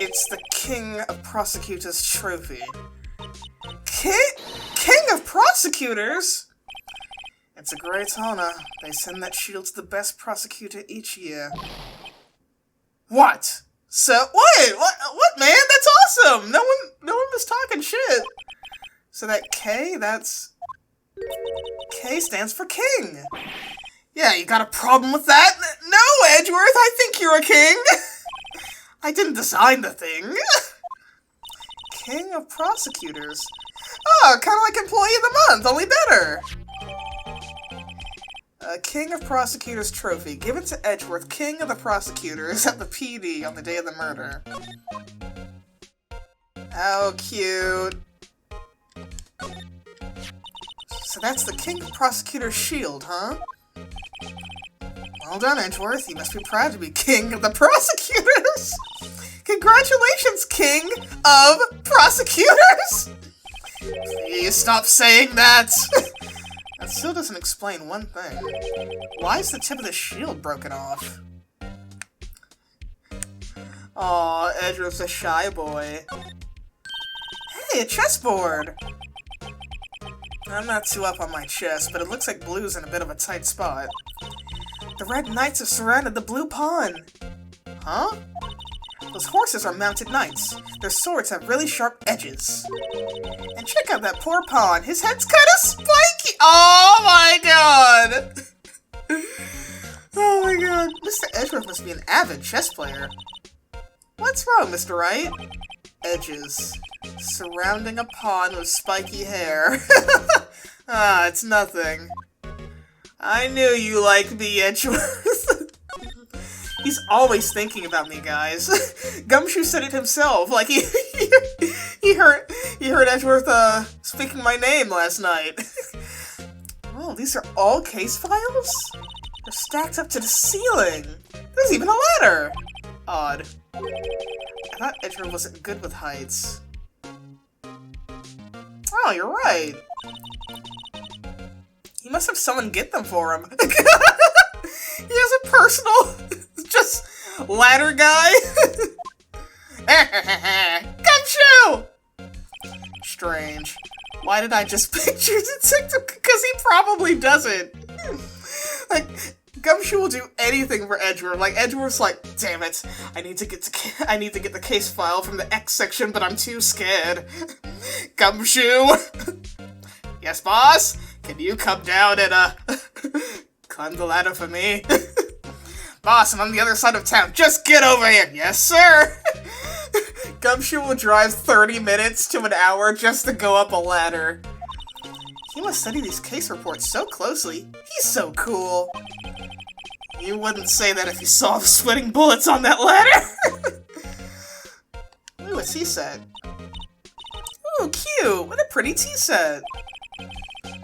It's the King of Prosecutors trophy. King of Prosecutors? It's a great honor. They send that shield to the best prosecutor each year. What? So, what, man? That's awesome! No one was talking shit. So that K, K stands for king. Yeah, you got a problem with that? No, Edgeworth, I think you're a king. I didn't design the thing. King of Prosecutors. Oh, kind of like Employee of the Month, only better. King of Prosecutors trophy, given to Edgeworth, King of the Prosecutors, at the PD on the day of the murder. How cute. So that's the King of Prosecutors shield, huh? Well done, Edgeworth. You must be proud to be King of the Prosecutors! Congratulations, King of Prosecutors! Please stop saying that! That still doesn't explain one thing. Why is the tip of the shield broken off? Aw, Edgeworth's a shy boy. Hey, a chessboard! I'm not too up on my chess, but it looks like blue's in a bit of a tight spot. The red knights have surrounded the blue pawn. Huh? Those horses are mounted knights. Their swords have really sharp edges. And check out that poor pawn. His head's kind of spiky. Oh my god! Oh my god. Mr. Edgeworth must be an avid chess player. What's wrong, Mr. Wright? Edges. Surrounding a pawn with spiky hair. Ah, it's nothing. I knew you liked me, Edgeworth. He's always thinking about me, guys. Gumshoe said it himself. Like he heard Edgeworth speaking my name last night. Oh, these are all case files? They're stacked up to the ceiling. There's even a ladder. Odd. I thought Edgeworth wasn't good with heights. Oh, you're right. He must have someone get them for him. He has a personal, just, ladder guy. Gumshoe! Strange. Why did I just picture Detective? Because he probably doesn't. Like, Gumshoe will do anything for Edgeworth. Like, Edgeworth's like, damn it, I need to get the case file from the X section, but I'm too scared. Gumshoe! Yes, boss? Can you come down and, climb the ladder for me? Boss, I'm on the other side of town. Just get over here. Yes, sir! Gumshoe will drive 30 minutes to an hour just to go up a ladder. He must study these case reports so closely. He's so cool. You wouldn't say that if you saw the sweating bullets on that ladder. Ooh, a tea set. Ooh, cute. What a pretty tea set.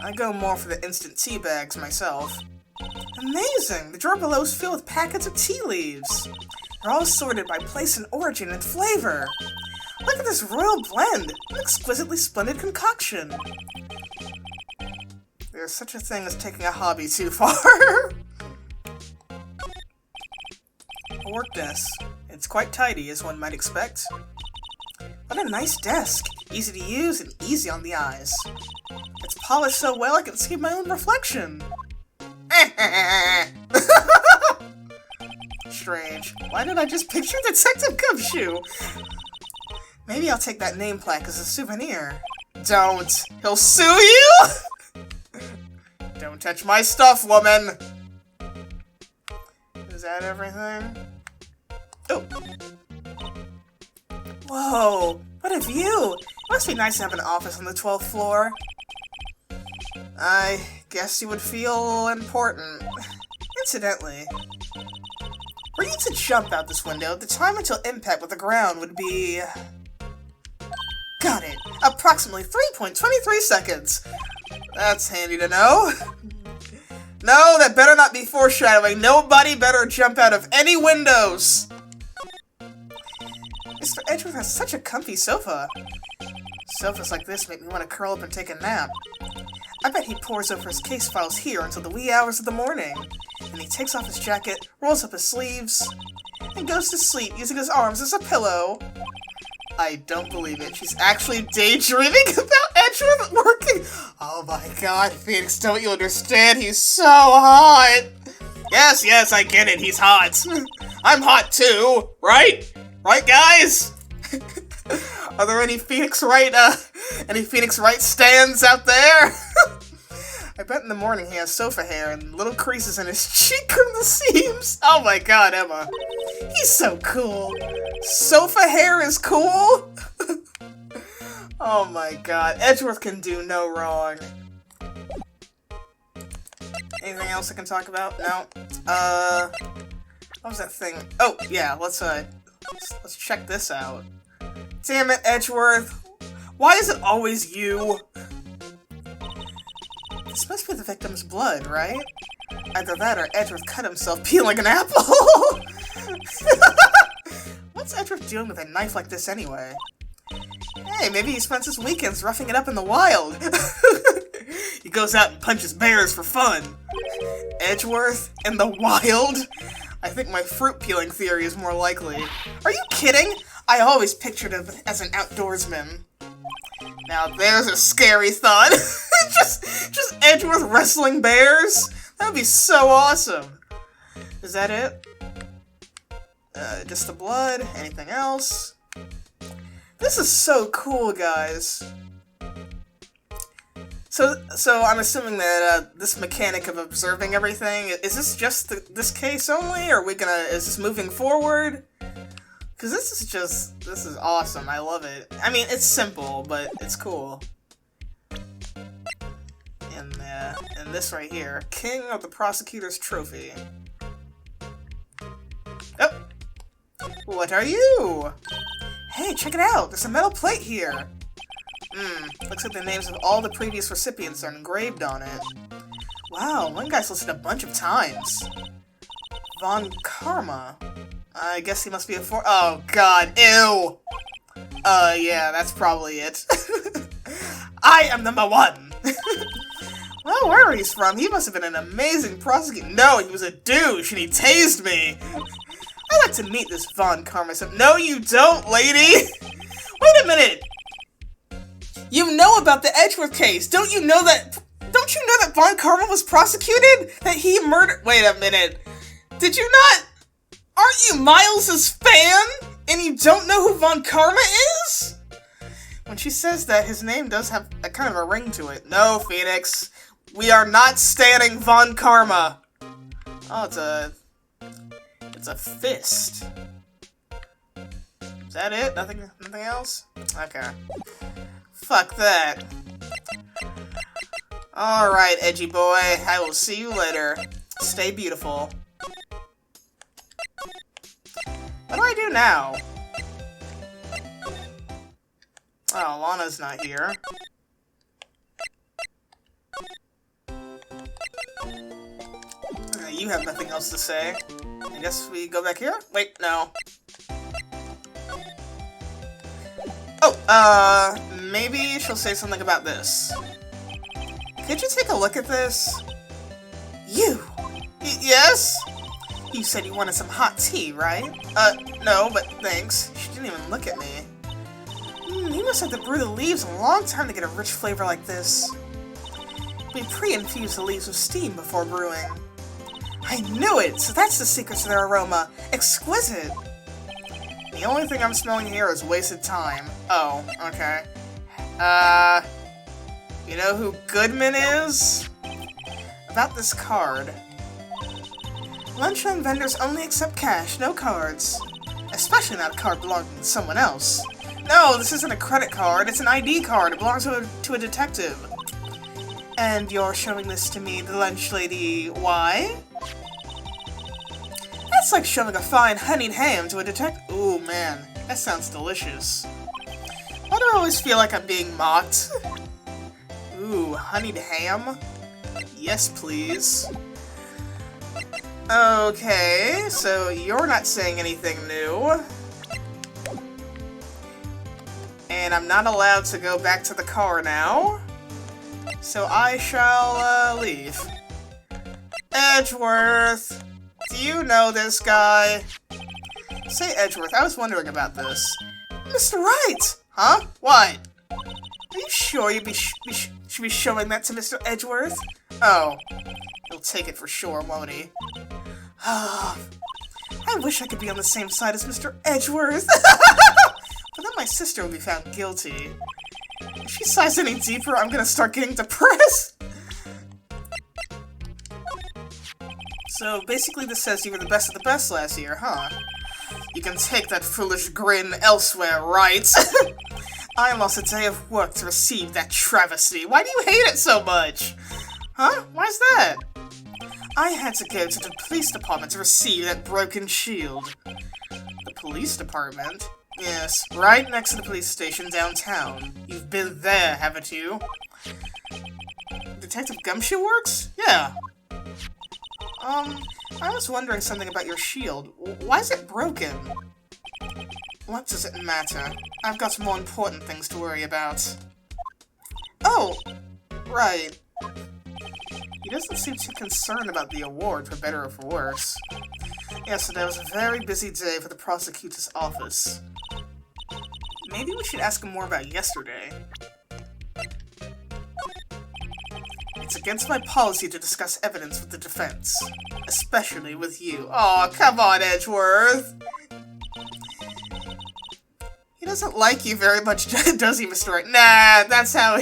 I go more for the instant tea bags myself. Amazing! The drawer below is filled with packets of tea leaves. They're all sorted by place and origin and flavor. Look at this royal blend! An exquisitely splendid concoction. There's such a thing as taking a hobby too far. A work desk. It's quite tidy, as one might expect. What a nice desk! Easy to use and easy on the eyes. It's polished so well I can see my own reflection. Strange. Why did I just picture Detective Gumshoe? Maybe I'll take that name plaque as a souvenir. Don't. He'll sue you? Don't touch my stuff, woman. Is that everything? Oh. Whoa, what a view! It must be nice to have an office on the 12th floor. I guess you would feel important. Incidentally, were you to jump out this window, the time until impact with the ground would be... Got it! Approximately 3.23 seconds! That's handy to know. No, that better not be foreshadowing. Nobody better jump out of any windows! Mr. Edgeworth has such a comfy sofa. Sofas like this make me want to curl up and take a nap. I bet he pores over his case files here until the wee hours of the morning. And he takes off his jacket, rolls up his sleeves, and goes to sleep using his arms as a pillow. I don't believe it. She's actually daydreaming about Edgeworth working. Oh my god, Phoenix, don't you understand? He's so hot. Yes, I get it. He's hot. I'm hot too, right? Right, guys? Are there any Phoenix Wright stands out there? I bet in the morning he has sofa hair and little creases in his cheek from the seams. Oh my god, Emma. He's so cool. Sofa hair is cool? Oh my god. Edgeworth can do no wrong. Anything else I can talk about? No. What was that thing? Oh, yeah, let's check this out. Damn it, Edgeworth. Why is it always you? This must be the victim's blood, right? Either that or Edgeworth cut himself peeling an apple. What's Edgeworth doing with a knife like this anyway? Hey, maybe he spends his weekends roughing it up in the wild. He goes out and punches bears for fun. Edgeworth in the wild? I think my fruit peeling theory is more likely. Are you kidding? I always pictured him as an outdoorsman. Now there's a scary thought. just Edgeworth wrestling bears? That'd be so awesome. Is that it? Just the blood? Anything else? This is so cool, guys. So I'm assuming that this mechanic of observing everything, is this just this case only, or is this moving forward? Because this is awesome, I love it. I mean, it's simple, but it's cool. And this right here, King of the Prosecutor's Trophy. Oh! What are you? Hey, check it out, there's a metal plate here. Looks like the names of all the previous recipients are engraved on it. Wow, one guy's listed a bunch of times. Von Karma. I guess he must be a oh god, ew! Yeah, that's probably it. I am number 1! Well, where he's from, he must have been an amazing prosecutor. No, he was a douche and he tased me! I'd like to meet this Von Karma. No, you don't, lady! Wait a minute! You know about the Edgeworth case! Don't you know that Von Karma was prosecuted? That he murdered— Wait a minute. Did you not— Aren't you Miles's fan? And you don't know who Von Karma is? When she says that, his name does have a kind of a ring to it. No, Phoenix. We are not standing Von Karma. Oh, it's a fist. Is that it? Nothing else? Okay. Fuck that. Alright, edgy boy. I will see you later. Stay beautiful. What do I do now? Oh, Lana's not here. You have nothing else to say. I guess we go back here? Wait, no. Oh, maybe she'll say something about this. Could you take a look at this? You! Yes? You said you wanted some hot tea, right? No, but thanks. She didn't even look at me. You must have to brew the leaves a long time to get a rich flavor like this. We pre-infuse the leaves with steam before brewing. I knew it! So that's the secret to their aroma. Exquisite! The only thing I'm smelling here is wasted time. Oh, okay. You know who Goodman is? About this card. Lunchroom vendors only accept cash, no cards. Especially not a card belonging to someone else. No, this isn't a credit card, it's an ID card. It belongs to a detective. And you're showing this to me, the lunch lady, why? That's like showing a fine honeyed ham to a detective. Ooh, man, that sounds delicious. Why do I always feel like I'm being mocked? Ooh, honeyed ham? Yes, please. Okay, so you're not saying anything new. And I'm not allowed to go back to the car now. So I shall, leave. Edgeworth! Do you know this guy? Say, Edgeworth, I was wondering about this. Mr. Wright! Huh? What? Are you sure you should be showing that to Mr. Edgeworth? Oh. He'll take it for sure, won't he? I wish I could be on the same side as Mr. Edgeworth. But then my sister will be found guilty. If she sighs any deeper, I'm gonna start getting depressed. So basically this says you were the best of the best last year, huh? You can take that foolish grin elsewhere, right? I lost a day of work to receive that travesty. Why do you hate it so much? Huh? Why's that? I had to go to the police department to receive that broken shield. The police department? Yes, right next to the police station downtown. You've been there, haven't you? Detective Gumshoe works? Yeah. I was wondering something about your shield. Why is it broken? What does it matter? I've got more important things to worry about. Oh, right. He doesn't seem too concerned about the award, for better or for worse. Yesterday was a very busy day for the prosecutor's office. Maybe we should ask him more about yesterday. It's against my policy to discuss evidence with the defense, especially with you. Aw, come on, Edgeworth! He doesn't like you very much, does he, Mr. Wright? Nah, that's how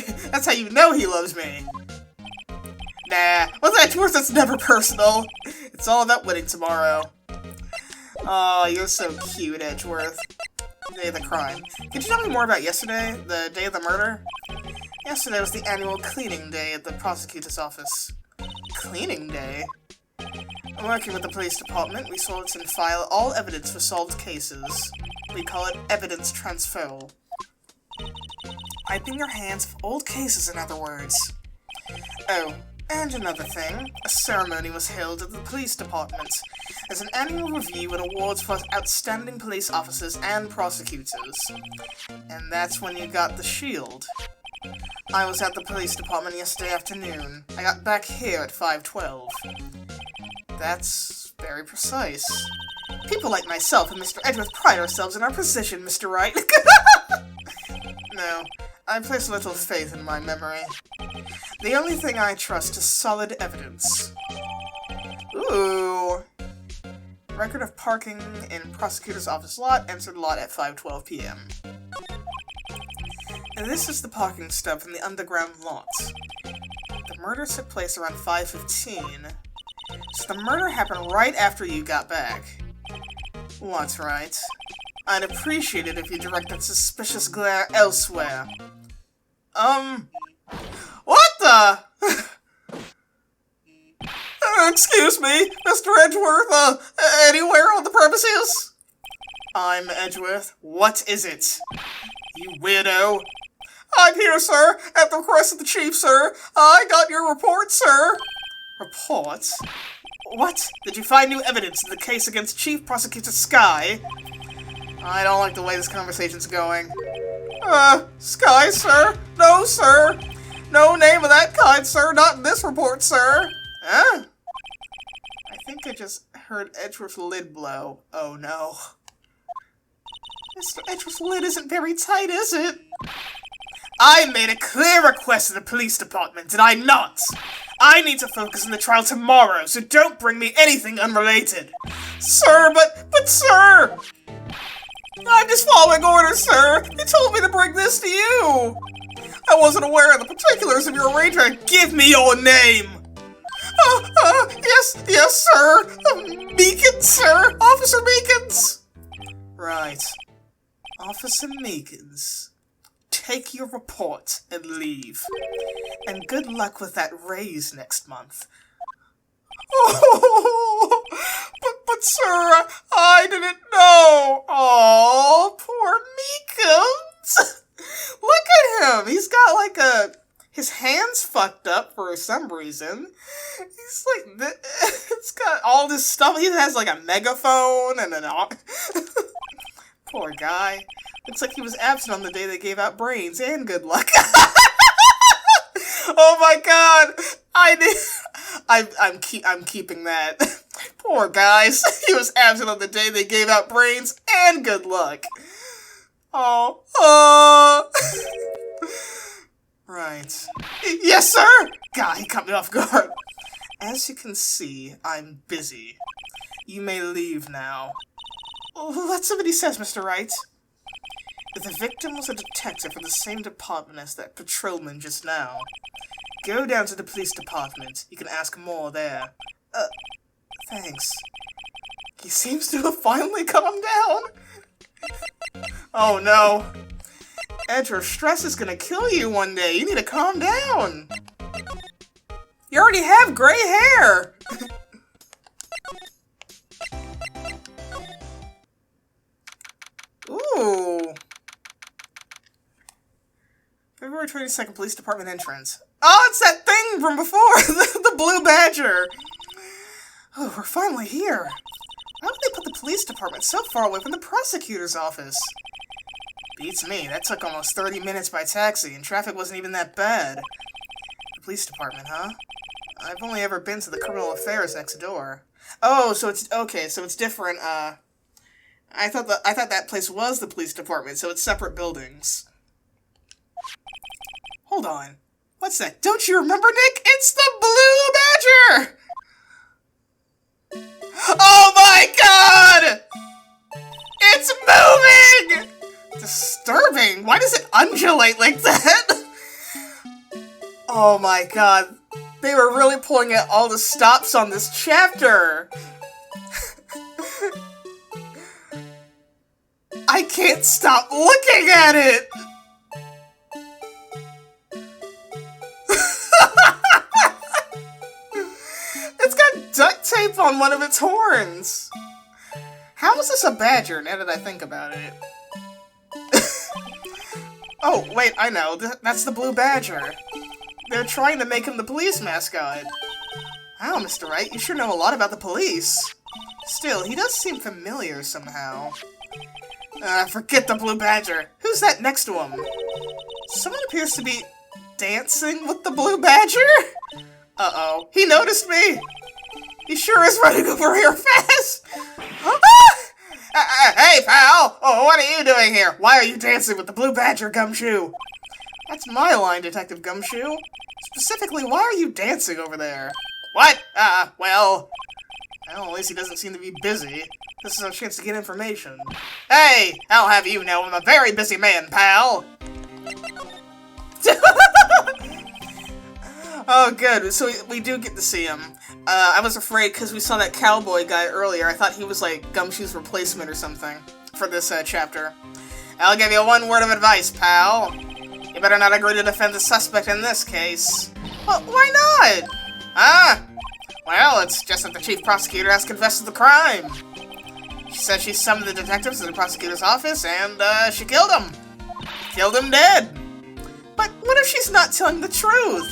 you know he loves me. Nah, with Edgeworth, it's never personal. It's all about winning tomorrow. Aw, you're so cute, Edgeworth. Day of the crime. Could you tell me more about yesterday? The day of the murder? Yesterday was the annual cleaning day at the prosecutor's office. Cleaning day? Working with the police department, we sort and file all evidence for solved cases. We call it evidence transferal. Wiping your hands of old cases, in other words. Oh, and another thing. A ceremony was held at the police department as an annual review and awards for outstanding police officers and prosecutors. And that's when you got the shield. I was at the police department yesterday afternoon. I got back here at 5:12. That's very precise. People like myself and Mr. Edgeworth pride ourselves in our precision, Mr. Wright. No, I place little faith in my memory. The only thing I trust is solid evidence. Ooh. Record of parking in prosecutor's office lot, entered lot at 5:12 p.m. And this is the parking stub from the underground lot. The murder took place around 5:15. So the murder happened right after you got back. What's right? I'd appreciate it if you directed suspicious glare elsewhere. What the? Excuse me, Mr. Edgeworth, anywhere on the premises? I'm Edgeworth. What is it? You weirdo. I'm here, sir, at the request of the chief, sir. I got your report, sir. Report? What? Did you find new evidence in the case against Chief Prosecutor Sky? I don't like the way this conversation's going. Sky, sir? No, sir. No name of that kind, sir. Not in this report, sir. Huh? I think I just heard Edgeworth's lid blow. Oh, no. Mr. Edgeworth's lid isn't very tight, is it? I made a clear request to the police department, did I not? I need to focus on the trial tomorrow, so don't bring me anything unrelated. Sir, but sir! I'm just following orders, sir! You told me to bring this to you! I wasn't aware of the particulars of your arrangement. Give me your name! Yes, sir! Meekins, sir! Officer Meekins! Right. Officer Meekins. Take your report and leave. And good luck with that raise next month. Oh, but sir, I didn't know. Oh, poor Meekins. Look at him. He's got his hands fucked up for some reason. He's like, it's got all this stuff. He has like a megaphone and poor guy. Looks like he was absent on the day they gave out brains, and good luck. Oh my god! I'm keeping that. Poor guys. He was absent on the day they gave out brains, and good luck. Oh. Right. Yes, sir! God, he caught me off guard. As you can see, I'm busy. You may leave now. Oh, that's what he says, Mr. Wright. The victim was a detective from the same department as that patrolman just now. Go down to the police department. You can ask more there. Thanks. He seems to have finally calmed down. Oh no. Edgeworth, stress is gonna kill you one day. You need to calm down. You already have gray hair. Ooh. February 22nd, Police Department entrance. Oh, it's that thing from before! the blue badger! Oh, we're finally here. Why would they put the police department so far away from the prosecutor's office? Beats me. That took almost 30 minutes by taxi, and traffic wasn't even that bad. The police department, huh? I've only ever been to the criminal affairs next door. Oh, so it's okay. So it's different. I thought that place was the police department, so it's separate buildings. Hold on. What's that? Don't you remember, Nick? It's the Blue Badger! Oh my god! It's moving! Disturbing. Why does it undulate like that? Oh my god. They were really pulling out all the stops on this chapter. I can't stop looking at it! It's got duct tape on one of its horns! How is this a badger, now that I think about it? Oh, wait, I know. That's the Blue Badger. They're trying to make him the police mascot. Wow, Mr. Wright, you sure know a lot about the police. Still, he does seem familiar somehow. Forget the Blue Badger. Who's that next to him? Someone appears to be dancing with the Blue Badger? Uh-oh. He noticed me! He sure is running over here fast! Hey, pal! Oh, what are you doing here? Why are you dancing with the Blue Badger, Gumshoe? That's my line, Detective Gumshoe. Specifically, why are you dancing over there? What? Well, at least he doesn't seem to be busy. This is our chance to get information. Hey! I'll have you know I'm a very busy man, pal! Oh, good. So we do get to see him. I was afraid because we saw that cowboy guy earlier. I thought he was like Gumshoe's replacement or something for this chapter. I'll give you one word of advice, pal. You better not agree to defend the suspect in this case. Well, why not? Well, it's just that the chief prosecutor has confessed to the crime. She says she summoned the detectives to the prosecutor's office and, she killed him. Killed him dead. But what if she's not telling the truth?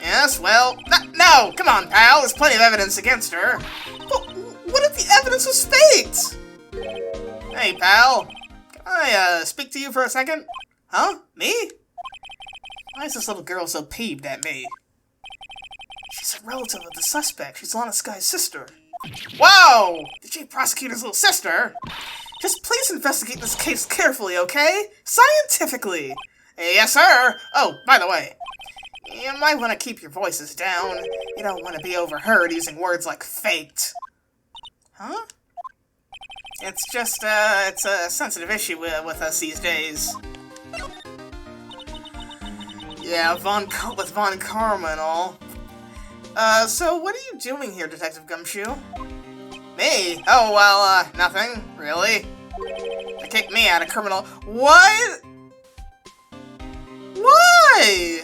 Yes, well, no, come on, pal, there's plenty of evidence against her. But what if the evidence was faked? Hey, pal, can I, speak to you for a second? Huh? Me? Why is this little girl so peeved at me? She's a relative of the suspect. She's Lana Sky's sister. Whoa! The chief prosecutor's little sister? Just please investigate this case carefully, okay? Scientifically! Yes, sir! Oh, by the way, you might want to keep your voices down. You don't want to be overheard using words like faked. Huh? It's just, it's a sensitive issue with us these days. Yeah, with Von Karma and all. So what are you doing here, Detective Gumshoe? Me? Oh, well, nothing, really. They kicked me out of criminal— What? Why?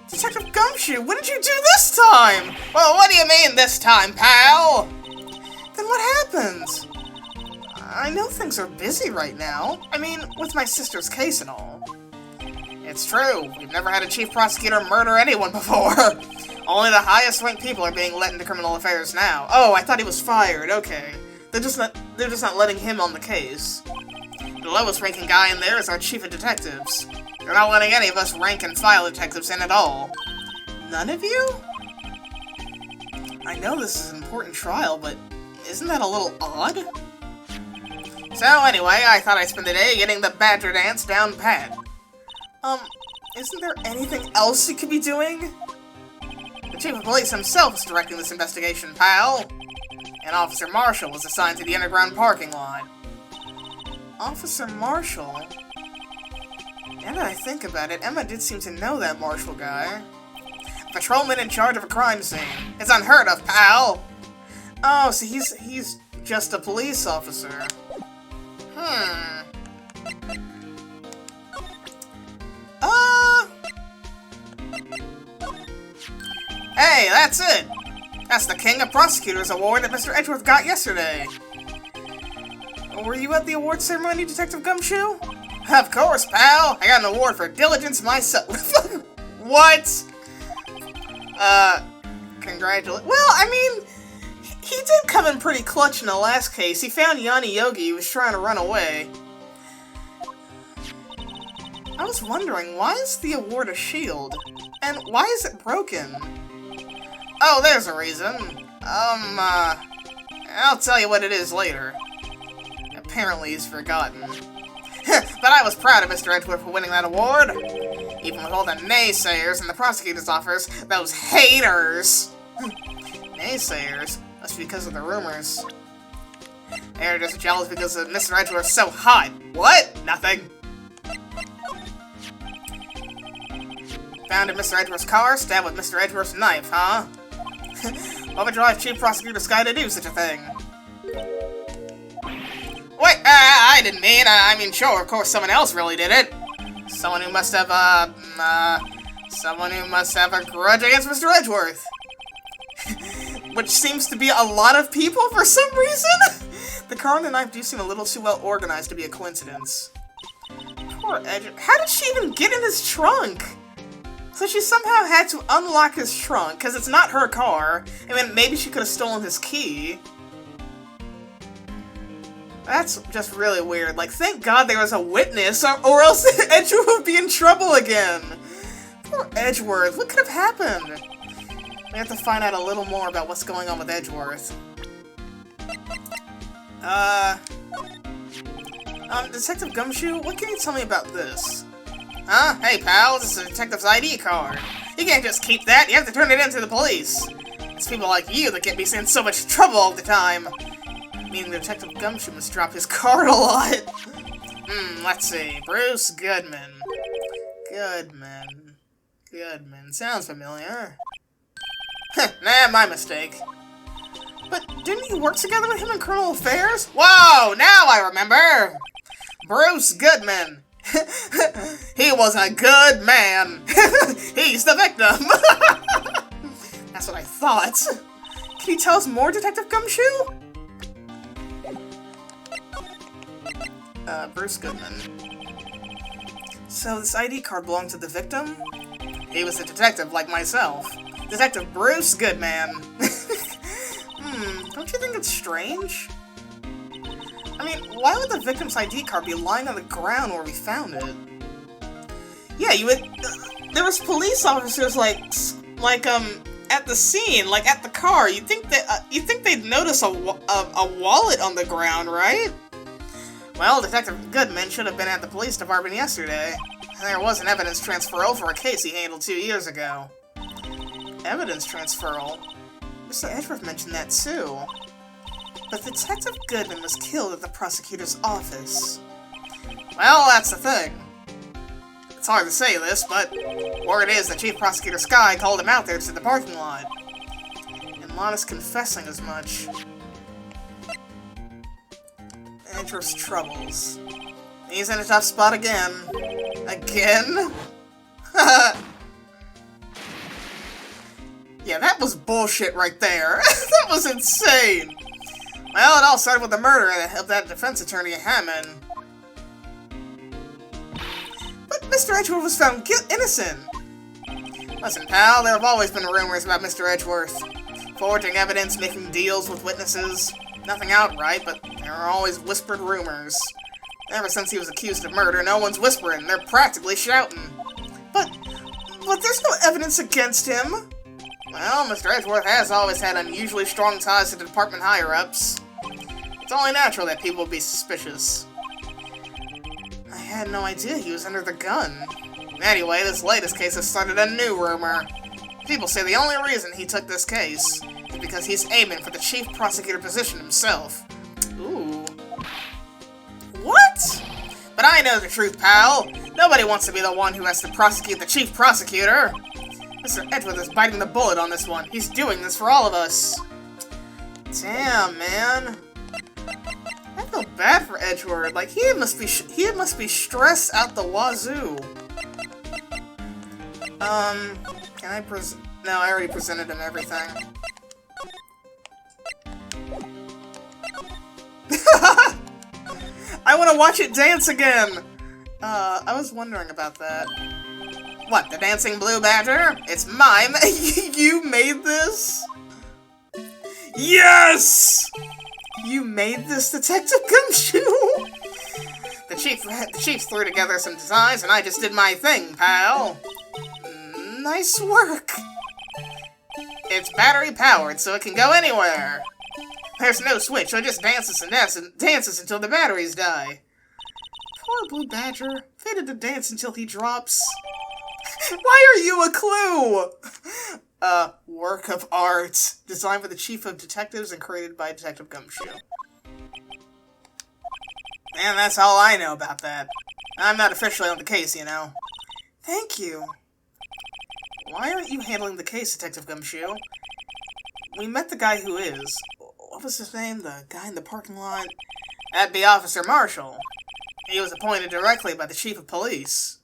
Detective Gumshoe, what did you do this time? Well, what do you mean this time, pal? Then what happened? I know things are busy right now. I mean, with my sister's case and all. It's true. We've never had a chief prosecutor murder anyone before. Only the highest-ranked people are being let into criminal affairs now. Oh, I thought he was fired. Okay. They're just not letting him on the case. The lowest-ranking guy in there is our chief of detectives. They're not letting any of us rank-and-file detectives in at all. None of you? I know this is an important trial, but isn't that a little odd? So anyway, I thought I'd spend the day getting the Badger dance down pat. Isn't there anything else you could be doing? The chief of police himself is directing this investigation, pal. And Officer Marshall was assigned to the underground parking lot. Officer Marshall? Now that I think about it, Emma did seem to know that Marshall guy. A patrolman in charge of a crime scene. It's unheard of, pal! Oh, so he's just a police officer. Hey, that's it! That's the King of Prosecutors award that Mr. Edgeworth got yesterday. Were you at the award ceremony, Detective Gumshoe? Of course, pal! I got an award for diligence myself. What? Congratulations. Well, I mean, he did come in pretty clutch in the last case. He found Yanni Yogi who was trying to run away. I was wondering, why is the award a shield? And why is it broken? Oh, there's a reason. I'll tell you what it is later. Apparently he's forgotten. But I was proud of Mr. Edgeworth for winning that award. Even with all the naysayers in the prosecutor's office, those haters. Naysayers? That's because of the rumors. They're just jealous because Mr. Edgeworth's so hot. What? Nothing. Found in Mr. Edgeworth's car, stabbed with Mr. Edgeworth's knife, huh? What would drive Chief Prosecutor Sky to do such a thing? Wait, I didn't mean, I mean, sure, of course someone else really did it. Someone who must have a grudge against Mr. Edgeworth. Which seems to be a lot of people for some reason. The car and the knife do seem a little too well organized to be a coincidence. Poor Edgeworth. How did she even get in his trunk? So she somehow had to unlock his trunk, because it's not her car. I mean, maybe she could have stolen his key. That's just really weird. Like, thank God there was a witness, or else Edgeworth would be in trouble again. Poor Edgeworth. What could have happened? We have to find out a little more about what's going on with Edgeworth. Detective Gumshoe, what can you tell me about this? Huh? Hey, pal, this is a detective's ID card. You can't just keep that, you have to turn it in to the police. It's people like you that get me in so much trouble all the time. Meaning Detective Gumshoe must drop his card a lot. Let's see. Bruce Goodman. Goodman. Sounds familiar. Nah, my mistake. But didn't you work together with him in criminal affairs? Whoa, now I remember! Bruce Goodman. He was a good man. He's the victim. That's what I thought. Can you tell us more, Detective Gumshoe? Bruce Goodman. So this ID card belonged to the victim? He was a detective like myself. Detective Bruce Goodman. Don't you think it's strange? I mean, why would the victim's ID card be lying on the ground where we found it? Yeah, you would... there was police officers, like, at the scene, like, at the car. You'd think they'd notice a wallet on the ground, right? Well, Detective Goodman should have been at the police department yesterday. There was an evidence transferal for a case he handled 2 years ago. Evidence transferal? Mr. Edgeworth mentioned that too. But Detective Goodman was killed at the prosecutor's office. Well, that's the thing. It's hard to say this, but word is that Chief Prosecutor Sky called him out there to the parking lot. And Lana's confessing as much. Edgeworth's troubles. He's in a tough spot again. Again? Yeah, that was bullshit right there. That was insane. Well, it all started with the murder of that defense attorney, Hammond. But Mr. Edgeworth was found innocent. Listen, pal, there have always been rumors about Mr. Edgeworth. Forging evidence, making deals with witnesses. Nothing outright, but there are always whispered rumors. Ever since he was accused of murder, no one's whispering. They're practically shouting. But there's no evidence against him. Well, Mr. Edgeworth has always had unusually strong ties to the department higher-ups. It's only natural that people would be suspicious. I had no idea he was under the gun. Anyway, this latest case has started a new rumor. People say the only reason he took this case is because he's aiming for the chief prosecutor position himself. Ooh. What? But I know the truth, pal. Nobody wants to be the one who has to prosecute the chief prosecutor. Mr. Edgeworth is biting the bullet on this one. He's doing this for all of us. Damn, man. I feel bad for Edgeworth. Like, he must be stressed out the wazoo. Can I no, I already presented him everything. I want to watch it dance again! I was wondering about that. What, the dancing blue badger? It's mine! You made this? Yes! You made this, Detective Gumshoe? The chief threw together some designs and I just did my thing, pal. Nice work. It's battery powered, so it can go anywhere. There's no switch, so it just dances and dances until the batteries die. Poor Blue Badger, fated to dance until he drops. Why are you a clue? Work of art. Designed by the Chief of Detectives and created by Detective Gumshoe. And that's all I know about that. I'm not officially on the case, you know. Thank you. Why aren't you handling the case, Detective Gumshoe? We met the guy who is. What was his name? The guy in the parking lot? That'd be Officer Marshall. He was appointed directly by the Chief of Police.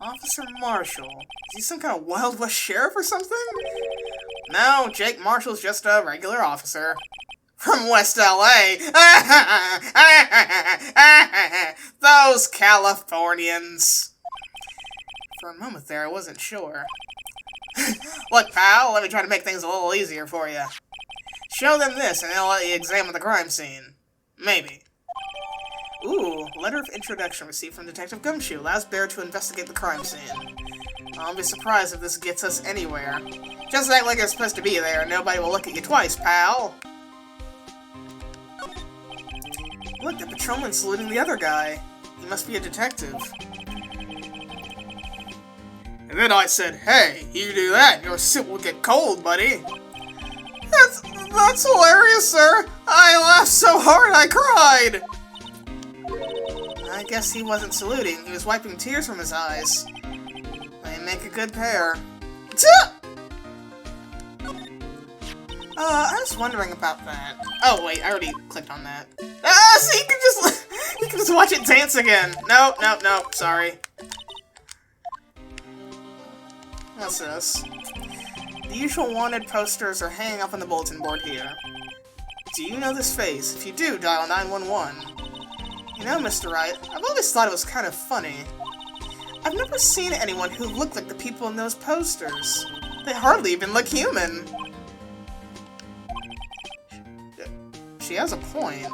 Officer Marshall? Is he some kind of Wild West sheriff or something? No, Jake Marshall's just a regular officer. From West LA. Those Californians. For a moment there, I wasn't sure. Look, pal, let me try to make things a little easier for you. Show them this, and they'll let you examine the crime scene. Maybe. Ooh, letter of introduction received from Detective Gumshoe. Allows Bear to investigate the crime scene. I'll be surprised if this gets us anywhere. Just act like you're supposed to be there, and nobody will look at you twice, pal. Look, the patrolman's saluting the other guy. He must be a detective. And then I said, hey, you do that, your suit will get cold, buddy. That's hilarious, sir. I laughed so hard I cried. I guess he wasn't saluting. He was wiping tears from his eyes. They make a good pair. I was wondering about that. Oh, wait, I already clicked on that. So you can just watch it dance again. No, sorry. What's this? The usual wanted posters are hanging up on the bulletin board here. Do you know this face? If you do, dial 911. You know, Mr. Wright, I've always thought it was kind of funny. I've never seen anyone who looked like the people in those posters. They hardly even look human. She has a point.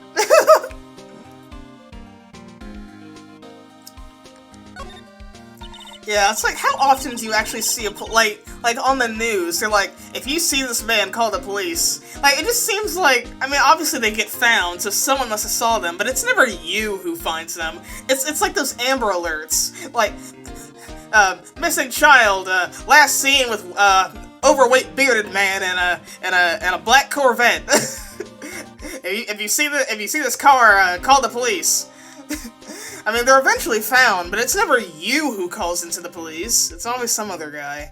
Yeah, it's like, how often do you actually see like on the news, they're like, if you see this man, call the police. Like, it just seems like, I mean, obviously they get found, so someone must have saw them, but it's never you who finds them. It's like those Amber Alerts. Like, missing child, last seen with, overweight bearded man and a black Corvette. If you see this car, call the police. I mean, they're eventually found, but it's never you who calls into the police. It's always some other guy.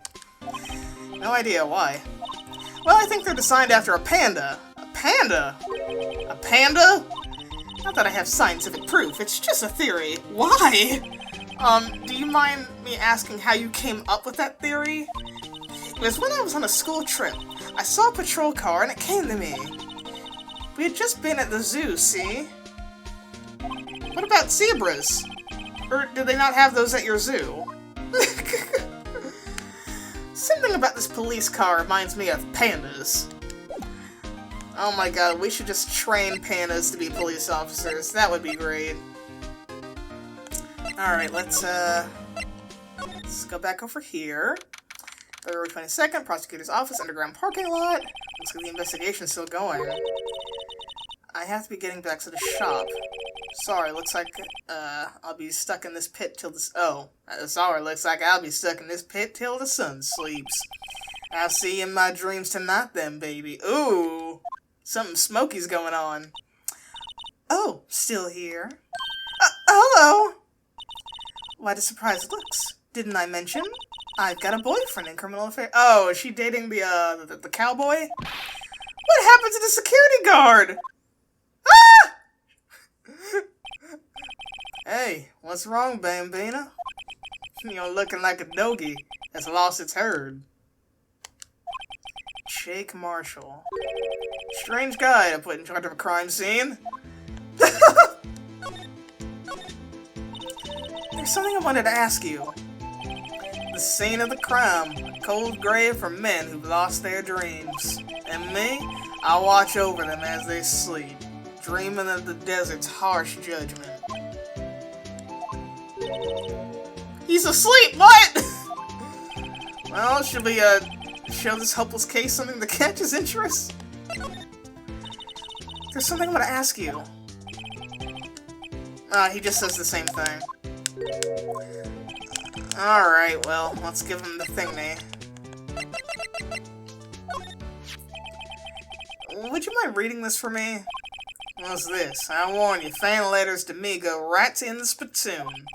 No idea why. Well, I think they're designed after a panda. A panda? A panda? Not that I have scientific proof, it's just a theory. Why? Do you mind me asking how you came up with that theory? It was when I was on a school trip. I saw a patrol car and it came to me. We had just been at the zoo, see? What about zebras? Or did they not have those at your zoo? Something about this police car reminds me of pandas. Oh my god, we should just train pandas to be police officers. That would be great. Alright, let's go back over here. February 22nd, prosecutor's office, underground parking lot. Looks like the investigation's still going. I have to be getting back to the shop. Sorry, looks like, I'll be stuck in this pit till this- sorry, looks like I'll be stuck in this pit till the sun sleeps. I'll see you in my dreams tonight then, baby. Ooh! Something smoky's going on. Oh, still here? Hello! What a surprise looks. Didn't I mention? I've got a boyfriend in criminal affairs. Oh, is she dating the cowboy? What happened to the security guard? Ah! Hey, what's wrong, Bambina? You're looking like a doggy that's lost its herd. Jake Marshall. Strange guy to put in charge of a crime scene. There's something I wanted to ask you. The scene of the crime, a cold grave for men who've lost their dreams. And me, I watch over them as they sleep, dreaming of the desert's harsh judgment. He's asleep, what? Well, Show this hopeless case something to catch his interest? There's something I'm gonna ask you. He just says the same thing. Alright, well, let's give him the thingy. Would you mind reading this for me? What's this? I warn you, fan letters to me go right in the spittoon.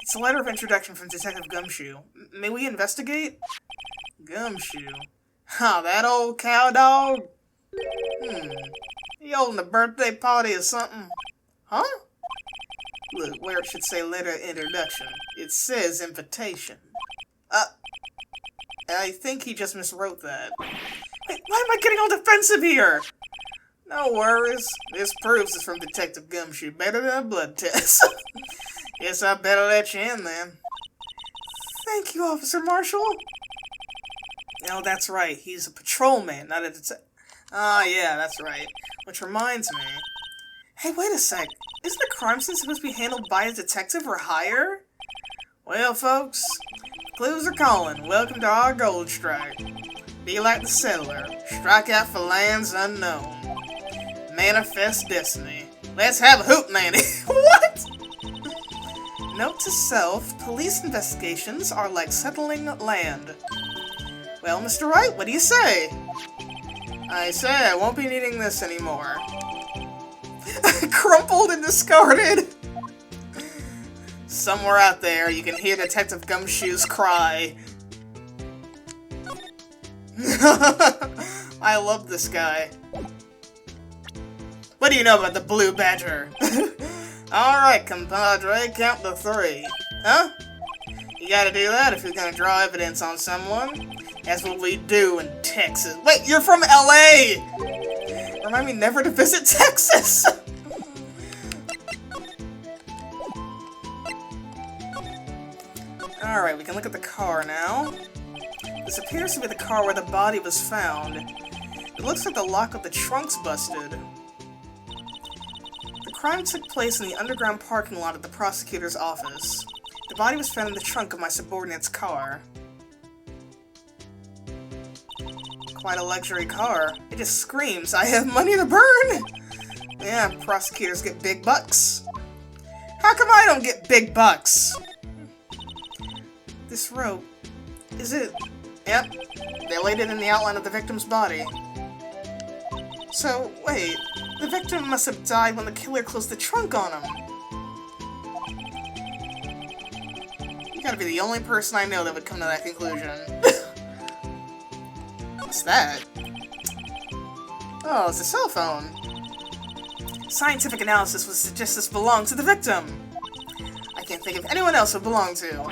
It's a letter of introduction from Detective Gumshoe. May we investigate? Gumshoe? Ha, that old cow dog? He holding a birthday party or something? Huh? Look, where it should say letter of introduction, it says invitation. I think he just miswrote that. Wait, why am I getting all defensive here? No worries. This proves it's from Detective Gumshoe. Better than a blood test. Guess I better let you in then. Thank you, Officer Marshall. Oh, that's right. He's a patrolman, not a detective. Ah, yeah, that's right. Which reminds me. Hey, wait a sec. Isn't a crime scene supposed to be handled by a detective or higher? Well, folks, clues are calling. Welcome to our gold strike. Be like the settler. Strike out for lands unknown. Manifest destiny. Let's have a hoot, Nanny. What? Note to self, police investigations are like settling land. Well, Mr. Wright, what do you say? I say I won't be needing this anymore. Crumpled and discarded. Somewhere out there, you can hear Detective Gumshoe's cry. I love this guy. What do you know about the Blue Badger? Alright, compadre, count to 3. Huh? You gotta do that if you're gonna draw evidence on someone. That's what we do in Texas. Wait, you're from LA! Remind me never to visit Texas! Alright, we can look at the car now. This appears to be the car where the body was found. It looks like the lock of the trunk's busted. The crime took place in the underground parking lot of the prosecutor's office. The body was found in the trunk of my subordinate's car. Quite a luxury car. It just screams, I have money to burn! Yeah, prosecutors get big bucks. How come I don't get big bucks? This rope, is it? Yep, they laid it in the outline of the victim's body. So, wait, the victim must have died when the killer closed the trunk on him. You gotta be the only person I know that would come to that conclusion. What's that? Oh, it's a cell phone. Scientific analysis would suggest this belonged to the victim. I can't think of anyone else it would belong to.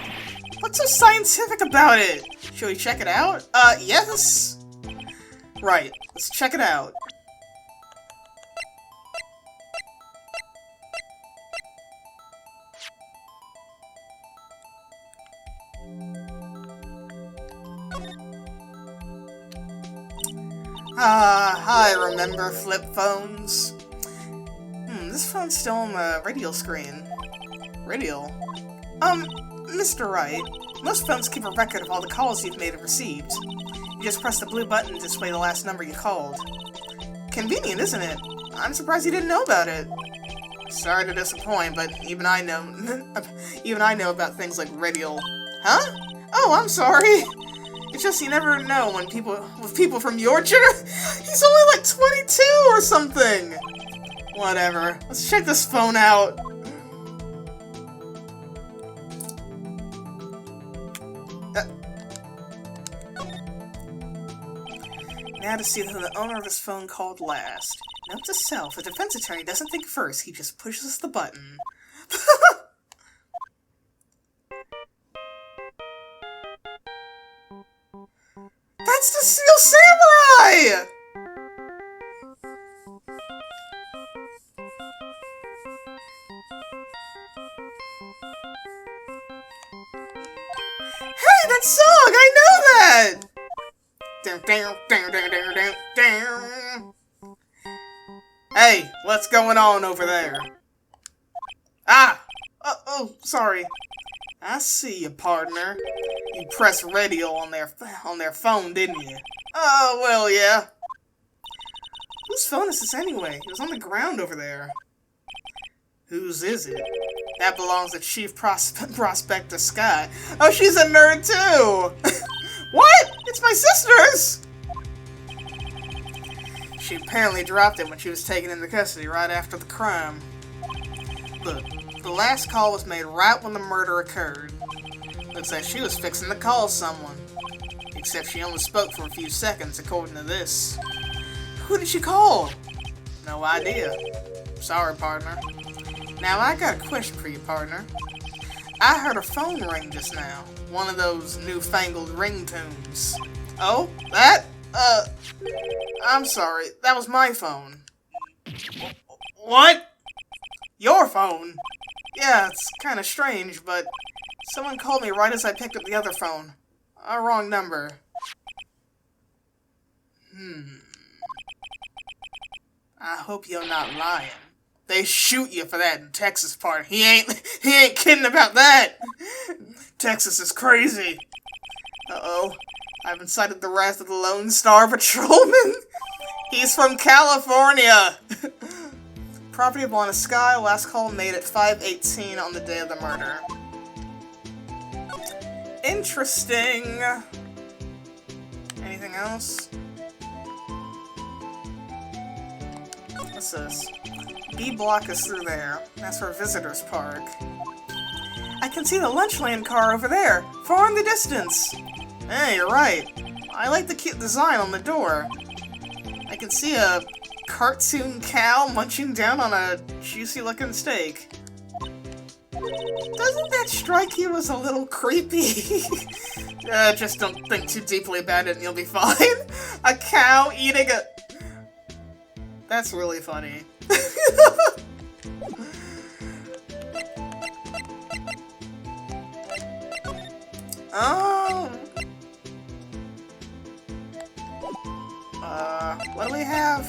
What's so scientific about it? Should we check it out? Yes? Right, let's check it out. I remember flip phones. This phone's still on the radio screen. Radio? Mr. Wright, most phones keep a record of all the calls you've made and received. You just press the blue button to display the last number you called. Convenient, isn't it? I'm surprised you didn't know about it. Sorry to disappoint, but even I know about things like radio. Huh? Oh, I'm sorry. It's just you never know when people from your generation. He's only like 22 or something. Whatever. Let's check this phone out. Now to see who the owner of this phone called last. Note to self, a defense attorney doesn't think first, he just pushes the button. That's the Steel Samurai! Hey, that song! I know that! Hey, what's going on over there? Ah! Oh, sorry. I see you, partner. You pressed radio on their phone, didn't you? Oh, well, yeah. Whose phone is this anyway? It was on the ground over there. Whose is it? That belongs to Chief Prospector Sky. Oh, she's a nerd too! What? It's my sister's! She apparently dropped it when she was taken into custody right after the crime. Look, the last call was made right when the murder occurred. Looks like she was fixing to call someone. Except she only spoke for a few seconds, according to this. Who did she call? No idea. Sorry, partner. Now, I got a question for you, partner. I heard a phone ring just now. One of those newfangled ringtones. Oh? That? I'm sorry. That was my phone. What? Your phone? Yeah, it's kind of strange, but someone called me right as I picked up the other phone. A wrong number. I hope you're not lying. They shoot you for that in Texas part. He ain't kidding about that. Texas is crazy. Uh-oh. I've incited the wrath of the Lone Star Patrolman. He's from California. Property of Blonde Sky, last call made at 5:18 on the day of the murder. Interesting. Anything else? What's this? B block is through there. That's for Visitors Park. I can see the Lunchland car over there, far in the distance. Hey, you're right. I like the cute design on the door. I can see a cartoon cow munching down on a juicy-looking steak. Doesn't that strike you as a little creepy? Just don't think too deeply about it and you'll be fine. A cow eating a... That's really funny. Oh. What do we have?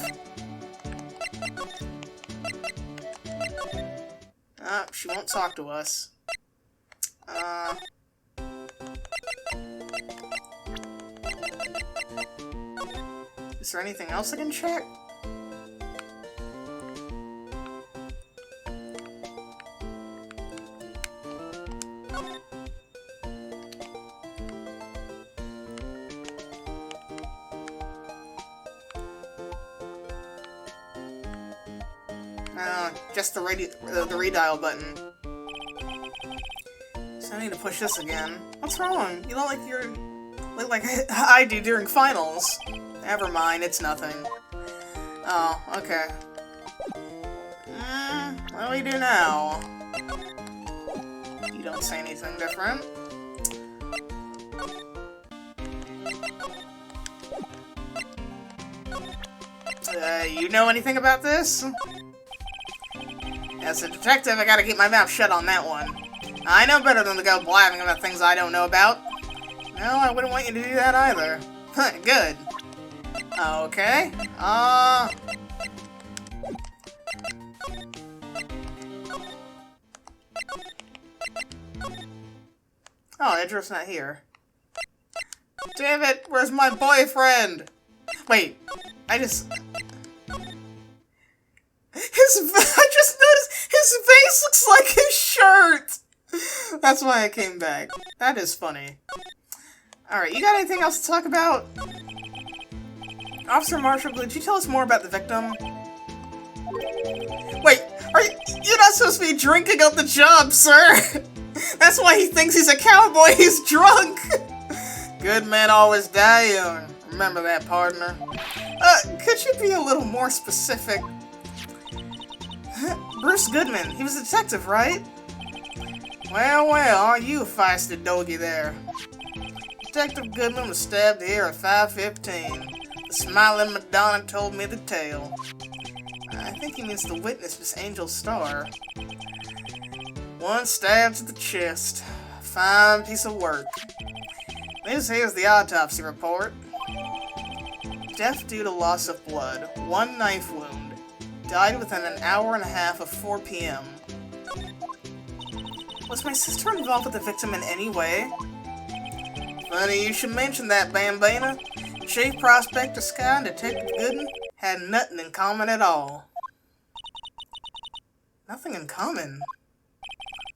She won't talk to us. Is there anything else I can check? Just the redial button. So I need to push this again. What's wrong? You look like I do during finals. Never mind, it's nothing. Oh, okay. What do we do now? You don't say anything different. You know anything about this? As a detective, I gotta keep my mouth shut on that one. I know better than to go blabbing about things I don't know about. No, I wouldn't want you to do that either. Good. Okay. Oh, Edgeworth's not here. Damn it, where's my boyfriend? Wait, I just noticed his face looks like his shirt! That's why I came back. That is funny. Alright, you got anything else to talk about? Officer Marshall, could you tell us more about the victim? Wait, you're not supposed to be drinking on the job, sir! That's why he thinks he's a cowboy, he's drunk! Good men always die young. Remember that, partner. Could you be a little more specific? Bruce Goodman, he was a detective, right? Well, are you a feisty doggy there? Detective Goodman was stabbed here at 5:15. The smiling Madonna told me the tale. I think he means the witness, Miss Angel Starr. One stab to the chest. Fine piece of work. This here's the autopsy report. Death due to loss of blood. 1 knife wound. Died within an hour and a half of 4 p.m. Was my sister involved with the victim in any way? Funny you should mention that, Bambina. Chief Prospector Sky and Detective Gooden had nothing in common at all. Nothing in common?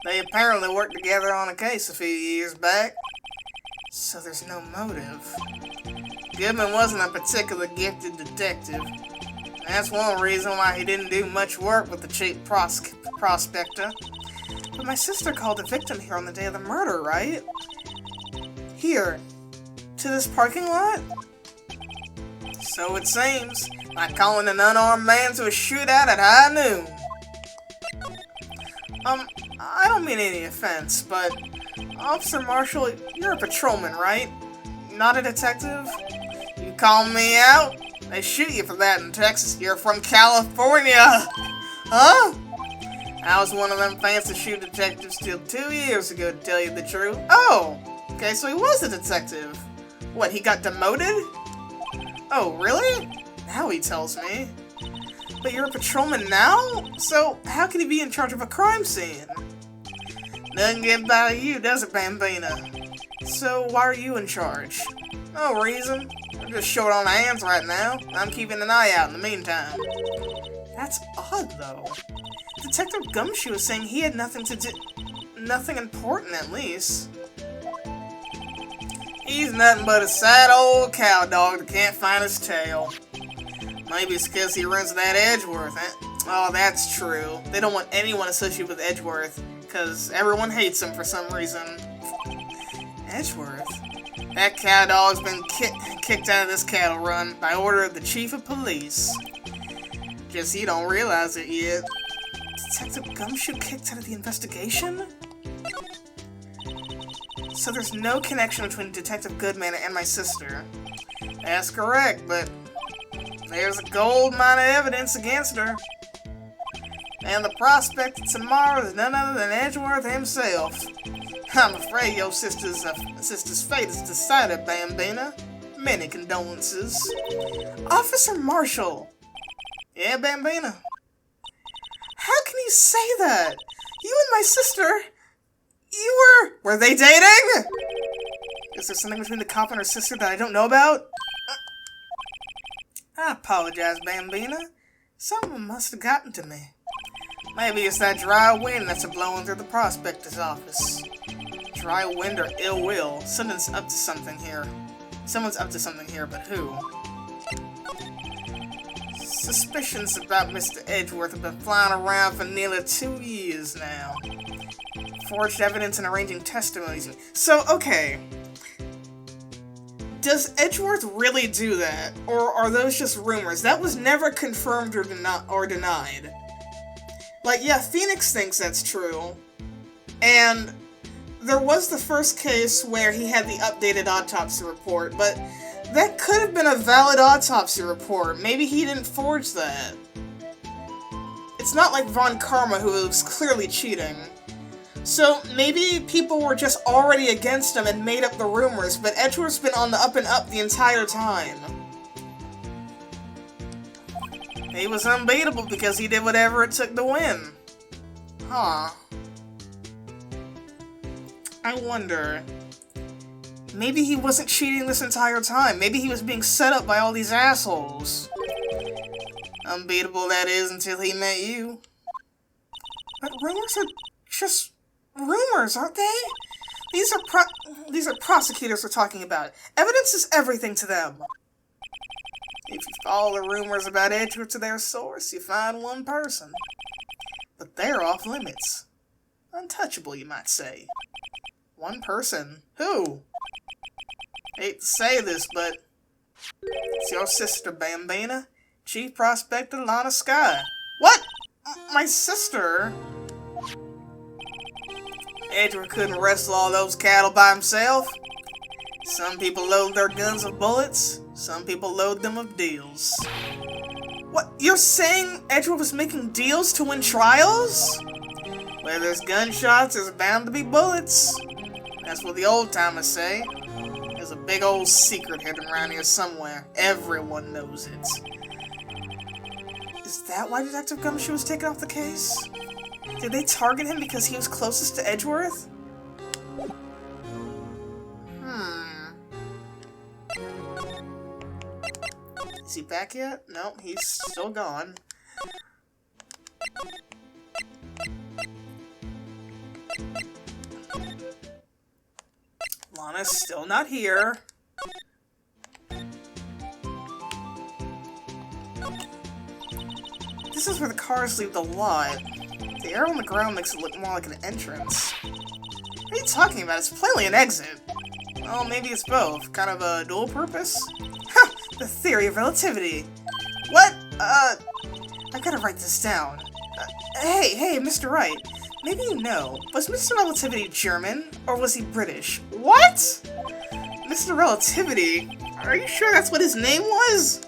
They apparently worked together on a case a few years back. So there's no motive. Goodman wasn't a particularly gifted detective. That's one reason why he didn't do much work with the chief prospector. But my sister called the victim here on the day of the murder, right? Here. To this parking lot? So it seems. Like calling an unarmed man to a shootout at high noon. I don't mean any offense, but Officer Marshall, you're a patrolman, right? Not a detective? You call me out? They shoot you for that in Texas. You're from California! Huh? I was one of them fancy shoot detectives till 2 years ago, to tell you the truth. Oh! Okay, so he was a detective. What, he got demoted? Oh, really? Now he tells me. But you're a patrolman now? So, how can he be in charge of a crime scene? Doesn't get by you, does it, Bambina? So, why are you in charge? No reason. I'm just short on hands right now. I'm keeping an eye out in the meantime. That's odd, though. Detective Gumshoe was saying he had nothing to do... Nothing important, at least. He's nothing but a sad old cow dog that can't find his tail. Maybe it's because he runs that Edgeworth. Oh, that's true. They don't want anyone associated with Edgeworth, because everyone hates him for some reason. Edgeworth? That cow dog's been kicked out of this cattle run by order of the chief of police. Just you don't realize it yet. Detective Gumshoe kicked out of the investigation? So there's no connection between Detective Goodman and my sister. That's correct, but there's a gold mine of evidence against her. And the prospect tomorrow is none other than Edgeworth himself. I'm afraid your sister's fate is decided, Bambina. Many condolences. Officer Marshall! Yeah, Bambina? How can you say that? You and my sister... Were they dating? Is there something between the cop and her sister that I don't know about? I apologize, Bambina. Something must have gotten to me. Maybe it's that dry wind that's blowing through the prospector's office. Dry wind or ill will. Someone's up to something here. But who? Suspicions about Mr. Edgeworth have been flying around for nearly 2 years now. Forged evidence and arranging testimonies. So, okay. Does Edgeworth really do that? Or are those just rumors? That was never confirmed or denied. Like, yeah, Phoenix thinks that's true. And there was the first case where he had the updated autopsy report, but that could have been a valid autopsy report. Maybe he didn't forge that. It's not like Von Karma, who was clearly cheating. So maybe people were just already against him and made up the rumors, but Edgeworth's been on the up and up the entire time. He was unbeatable because he did whatever it took to win. Huh. I wonder... Maybe he wasn't cheating this entire time. Maybe he was being set up by all these assholes. Unbeatable, that is, until he met you. But rumors are just rumors, aren't they? These are prosecutors we're talking about. Evidence is everything to them. If you follow the rumors about Edgeworth to their source, you find one person. But they're off limits. Untouchable, you might say. One person. Who? Hate to say this, but it's your sister, Bambina. Chief Prospector Lana Sky. What? My sister? Edgeworth couldn't wrestle all those cattle by himself. Some people load their guns with bullets. Some people load them with deals. What? You're saying Edgeworth was making deals to win trials? Where there's gunshots, there's bound to be bullets. That's what the old timers say. There's a big old secret hidden around here somewhere. Everyone knows it. Is that why Detective Gumshoe was taken off the case? Did they target him because he was closest to Edgeworth? Is he back yet? Nope, he's still gone. Lana's still not here. This is where the cars leave the lot. The arrow on the ground makes it look more like an entrance. What are you talking about? It's plainly an exit. Well, maybe it's both. Kind of a dual purpose? Ha! The theory of relativity. What? I gotta write this down. Hey, Mr. Wright. Maybe you know, was Mr. Relativity German, or was he British? What? Mr. Relativity? Are you sure that's what his name was?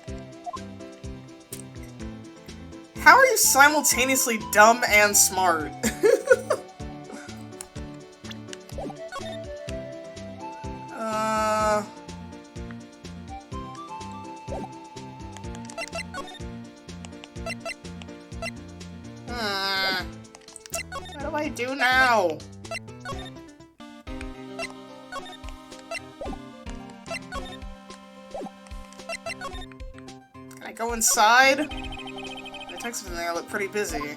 How are you simultaneously dumb and smart? What do I do now? Can I go inside? The texts in there look pretty busy.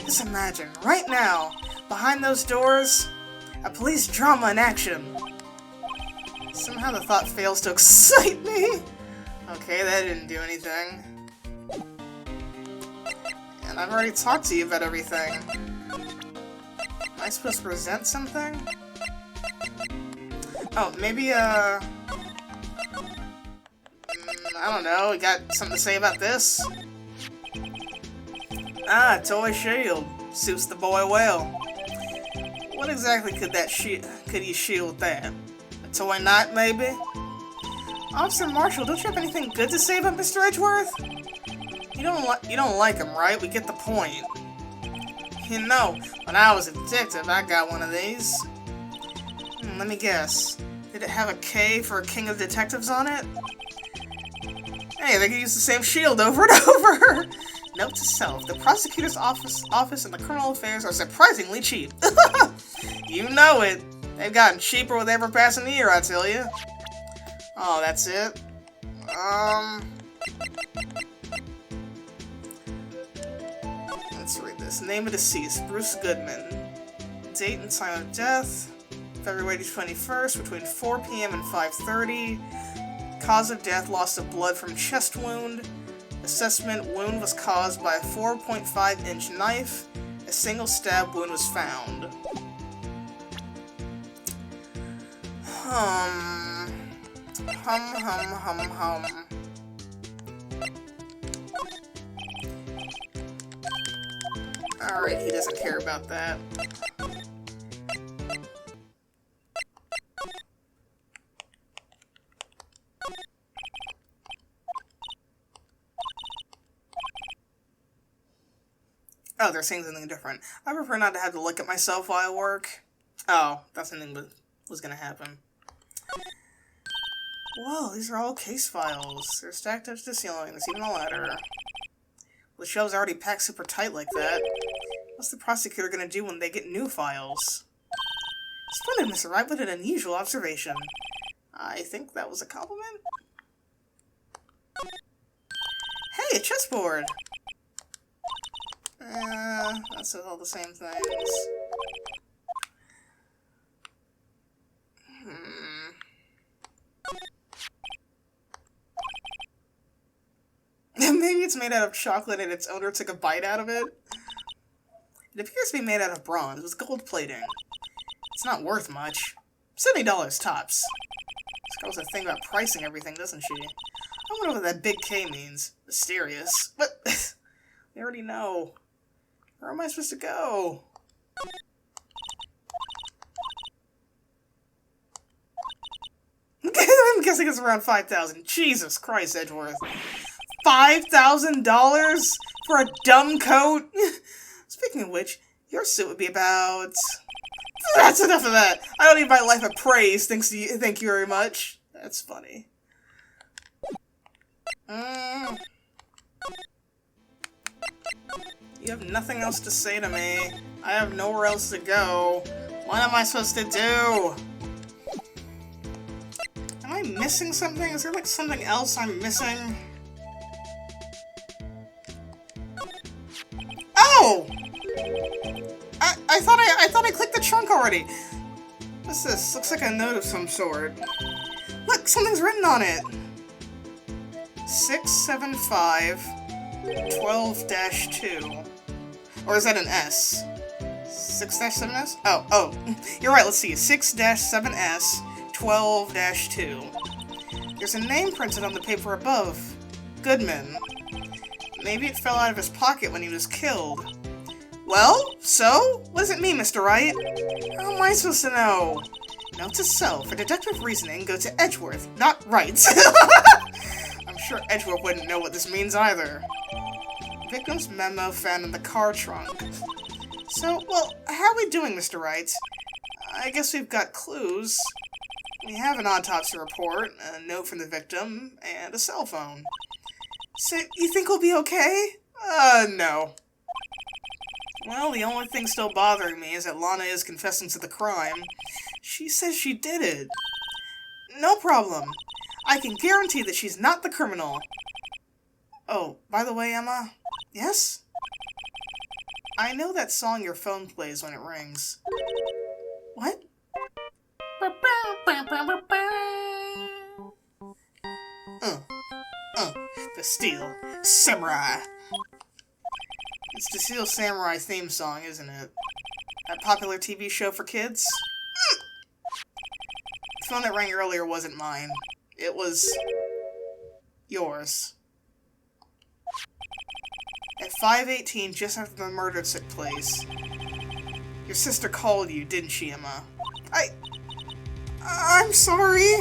Just imagine, right now, behind those doors, a police drama in action. Somehow the thought fails to excite me. Okay, that didn't do anything. And I've already talked to you about everything. Am I supposed to present something? Oh, maybe, I don't know, you got something to say about this? Ah, toy shield. Suits the boy well. What exactly could you shield with that? A toy knot, maybe? Officer Marshall, don't you have anything good to say about Mr. Edgeworth? You don't like him, right? We get the point. You know, when I was a detective, I got one of these. Let me guess. Did it have a K for King of Detectives on it? Hey, they can use the same shield over and over! Note to self, the prosecutor's office and the criminal affairs are surprisingly cheap. You know it. They've gotten cheaper with every passing year, I tell you. Oh, that's it? Let's read this. Name of deceased, Bruce Goodman. Date and time of death, February 21st, between 4 p.m. and 5:30. Cause of death, loss of blood from chest wound. Assessment, wound was caused by a 4.5-inch knife. A single stab wound was found. Alright, he doesn't care about that. Oh, they're saying something different. I prefer not to have to look at myself while I work. Oh, that's something that was gonna happen. Whoa, these are all case files. They're stacked up to the ceiling. There's even a ladder. Well, the shelves already packed super tight like that. What's the prosecutor gonna do when they get new files? Splendid, Mr. Wright, but an unusual observation. I think that was a compliment? Hey, a chessboard! That's all the same things. Maybe it's made out of chocolate and its owner took a bite out of it. It appears to be made out of bronze with gold plating. It's not worth much. $70 tops. This girl's a thing about pricing everything, doesn't she? I wonder what that big K means. Mysterious. But we already know. Where am I supposed to go? I'm guessing it's around $5,000. Jesus Christ, Edgeworth. $5,000 for a dumb coat? Speaking of which, your suit would be about... That's enough of that! I don't need my life of praise, thank you very much. That's funny. You have nothing else to say to me. I have nowhere else to go. What am I supposed to do? Am I missing something? Is there like something else I'm missing? Oh! I thought I clicked the trunk already. What's this? Looks like a note of some sort. Look, something's written on it. 675-12-2. Or is that an S? 6-7S? Oh, you're right, let's see. 6-7S-12-2. There's a name printed on the paper above. Goodman. Maybe it fell out of his pocket when he was killed. Well, so? What does it mean, Mr. Wright? How am I supposed to know? Note to self, for deductive reasoning, go to Edgeworth, not Wright. I'm sure Edgeworth wouldn't know what this means either. Victim's memo found in the car trunk. So, well, how are we doing, Mr. Wright? I guess we've got clues. We have an autopsy report, a note from the victim, and a cell phone. So, you think we'll be okay? No. Well, the only thing still bothering me is that Lana is confessing to the crime. She says she did it. No problem. I can guarantee that she's not the criminal. Oh, by the way, Emma? Yes? I know that song your phone plays when it rings. What? The Steel Samurai. It's the Steel Samurai theme song, isn't it? That popular TV show for kids? The phone that rang earlier wasn't mine. It was yours. At 5:18, just after the murder took place, your sister called you, didn't she, Emma? I'm sorry.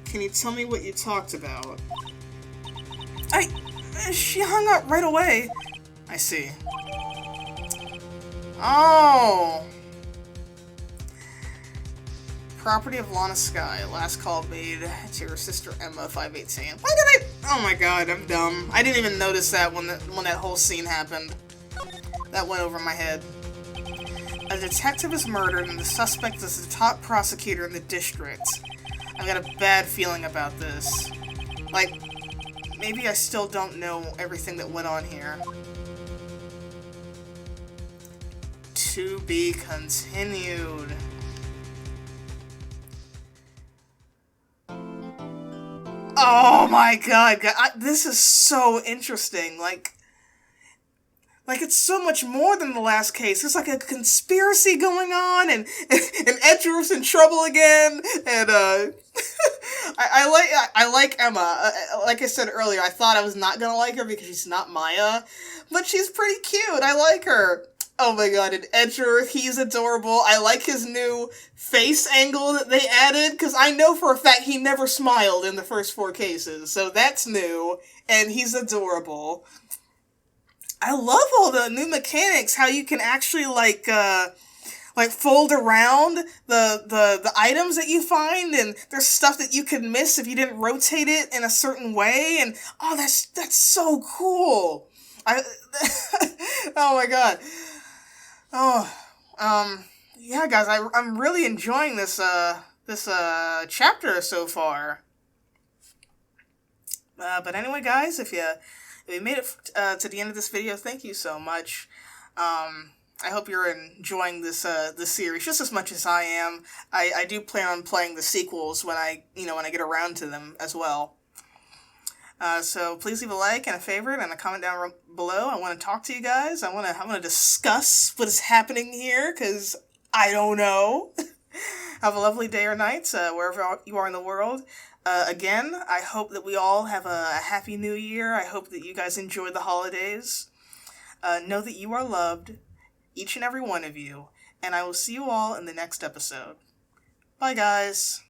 Can you tell me what you talked about? She hung up right away. I see. Oh. Property of Lana Sky. Last call made to her sister Emma, 5:18. Why did I? Oh my god, I'm dumb. I didn't even notice that when that whole scene happened. That went over my head. A detective is murdered and the suspect is the top prosecutor in the district. I've got a bad feeling about this. Like, maybe I still don't know everything that went on here. To be continued. Oh my god, this is so interesting. Like it's so much more than the last case. There's like a conspiracy going on, and Edgeworth's in trouble again, and I like Emma. Like I said earlier, I thought I was not gonna like her because she's not Maya, but she's pretty cute. I like her. Oh my god, and Edgeworth, he's adorable. I like his new face angle that they added, because I know for a fact he never smiled in the first 4 cases, so that's new, and he's adorable. I love all the new mechanics, how you can actually, like fold around the items that you find, and there's stuff that you could miss if you didn't rotate it in a certain way, and oh, that's so cool. Oh my god. Oh, yeah, guys, I'm really enjoying this chapter so far. But anyway, guys, if you made it to the end of this video, thank you so much. I hope you're enjoying this series just as much as I am. I do plan on playing the sequels when I get around to them as well. So please leave a like and a favorite and a comment down below. I want to talk to you guys. I want to discuss what is happening here, because I don't know. Have a lovely day or night, wherever you are in the world. Again, I hope that we all have a happy new year. I hope that you guys enjoy the holidays. Know that you are loved, each and every one of you, and I will see you all in the next episode. Bye, guys.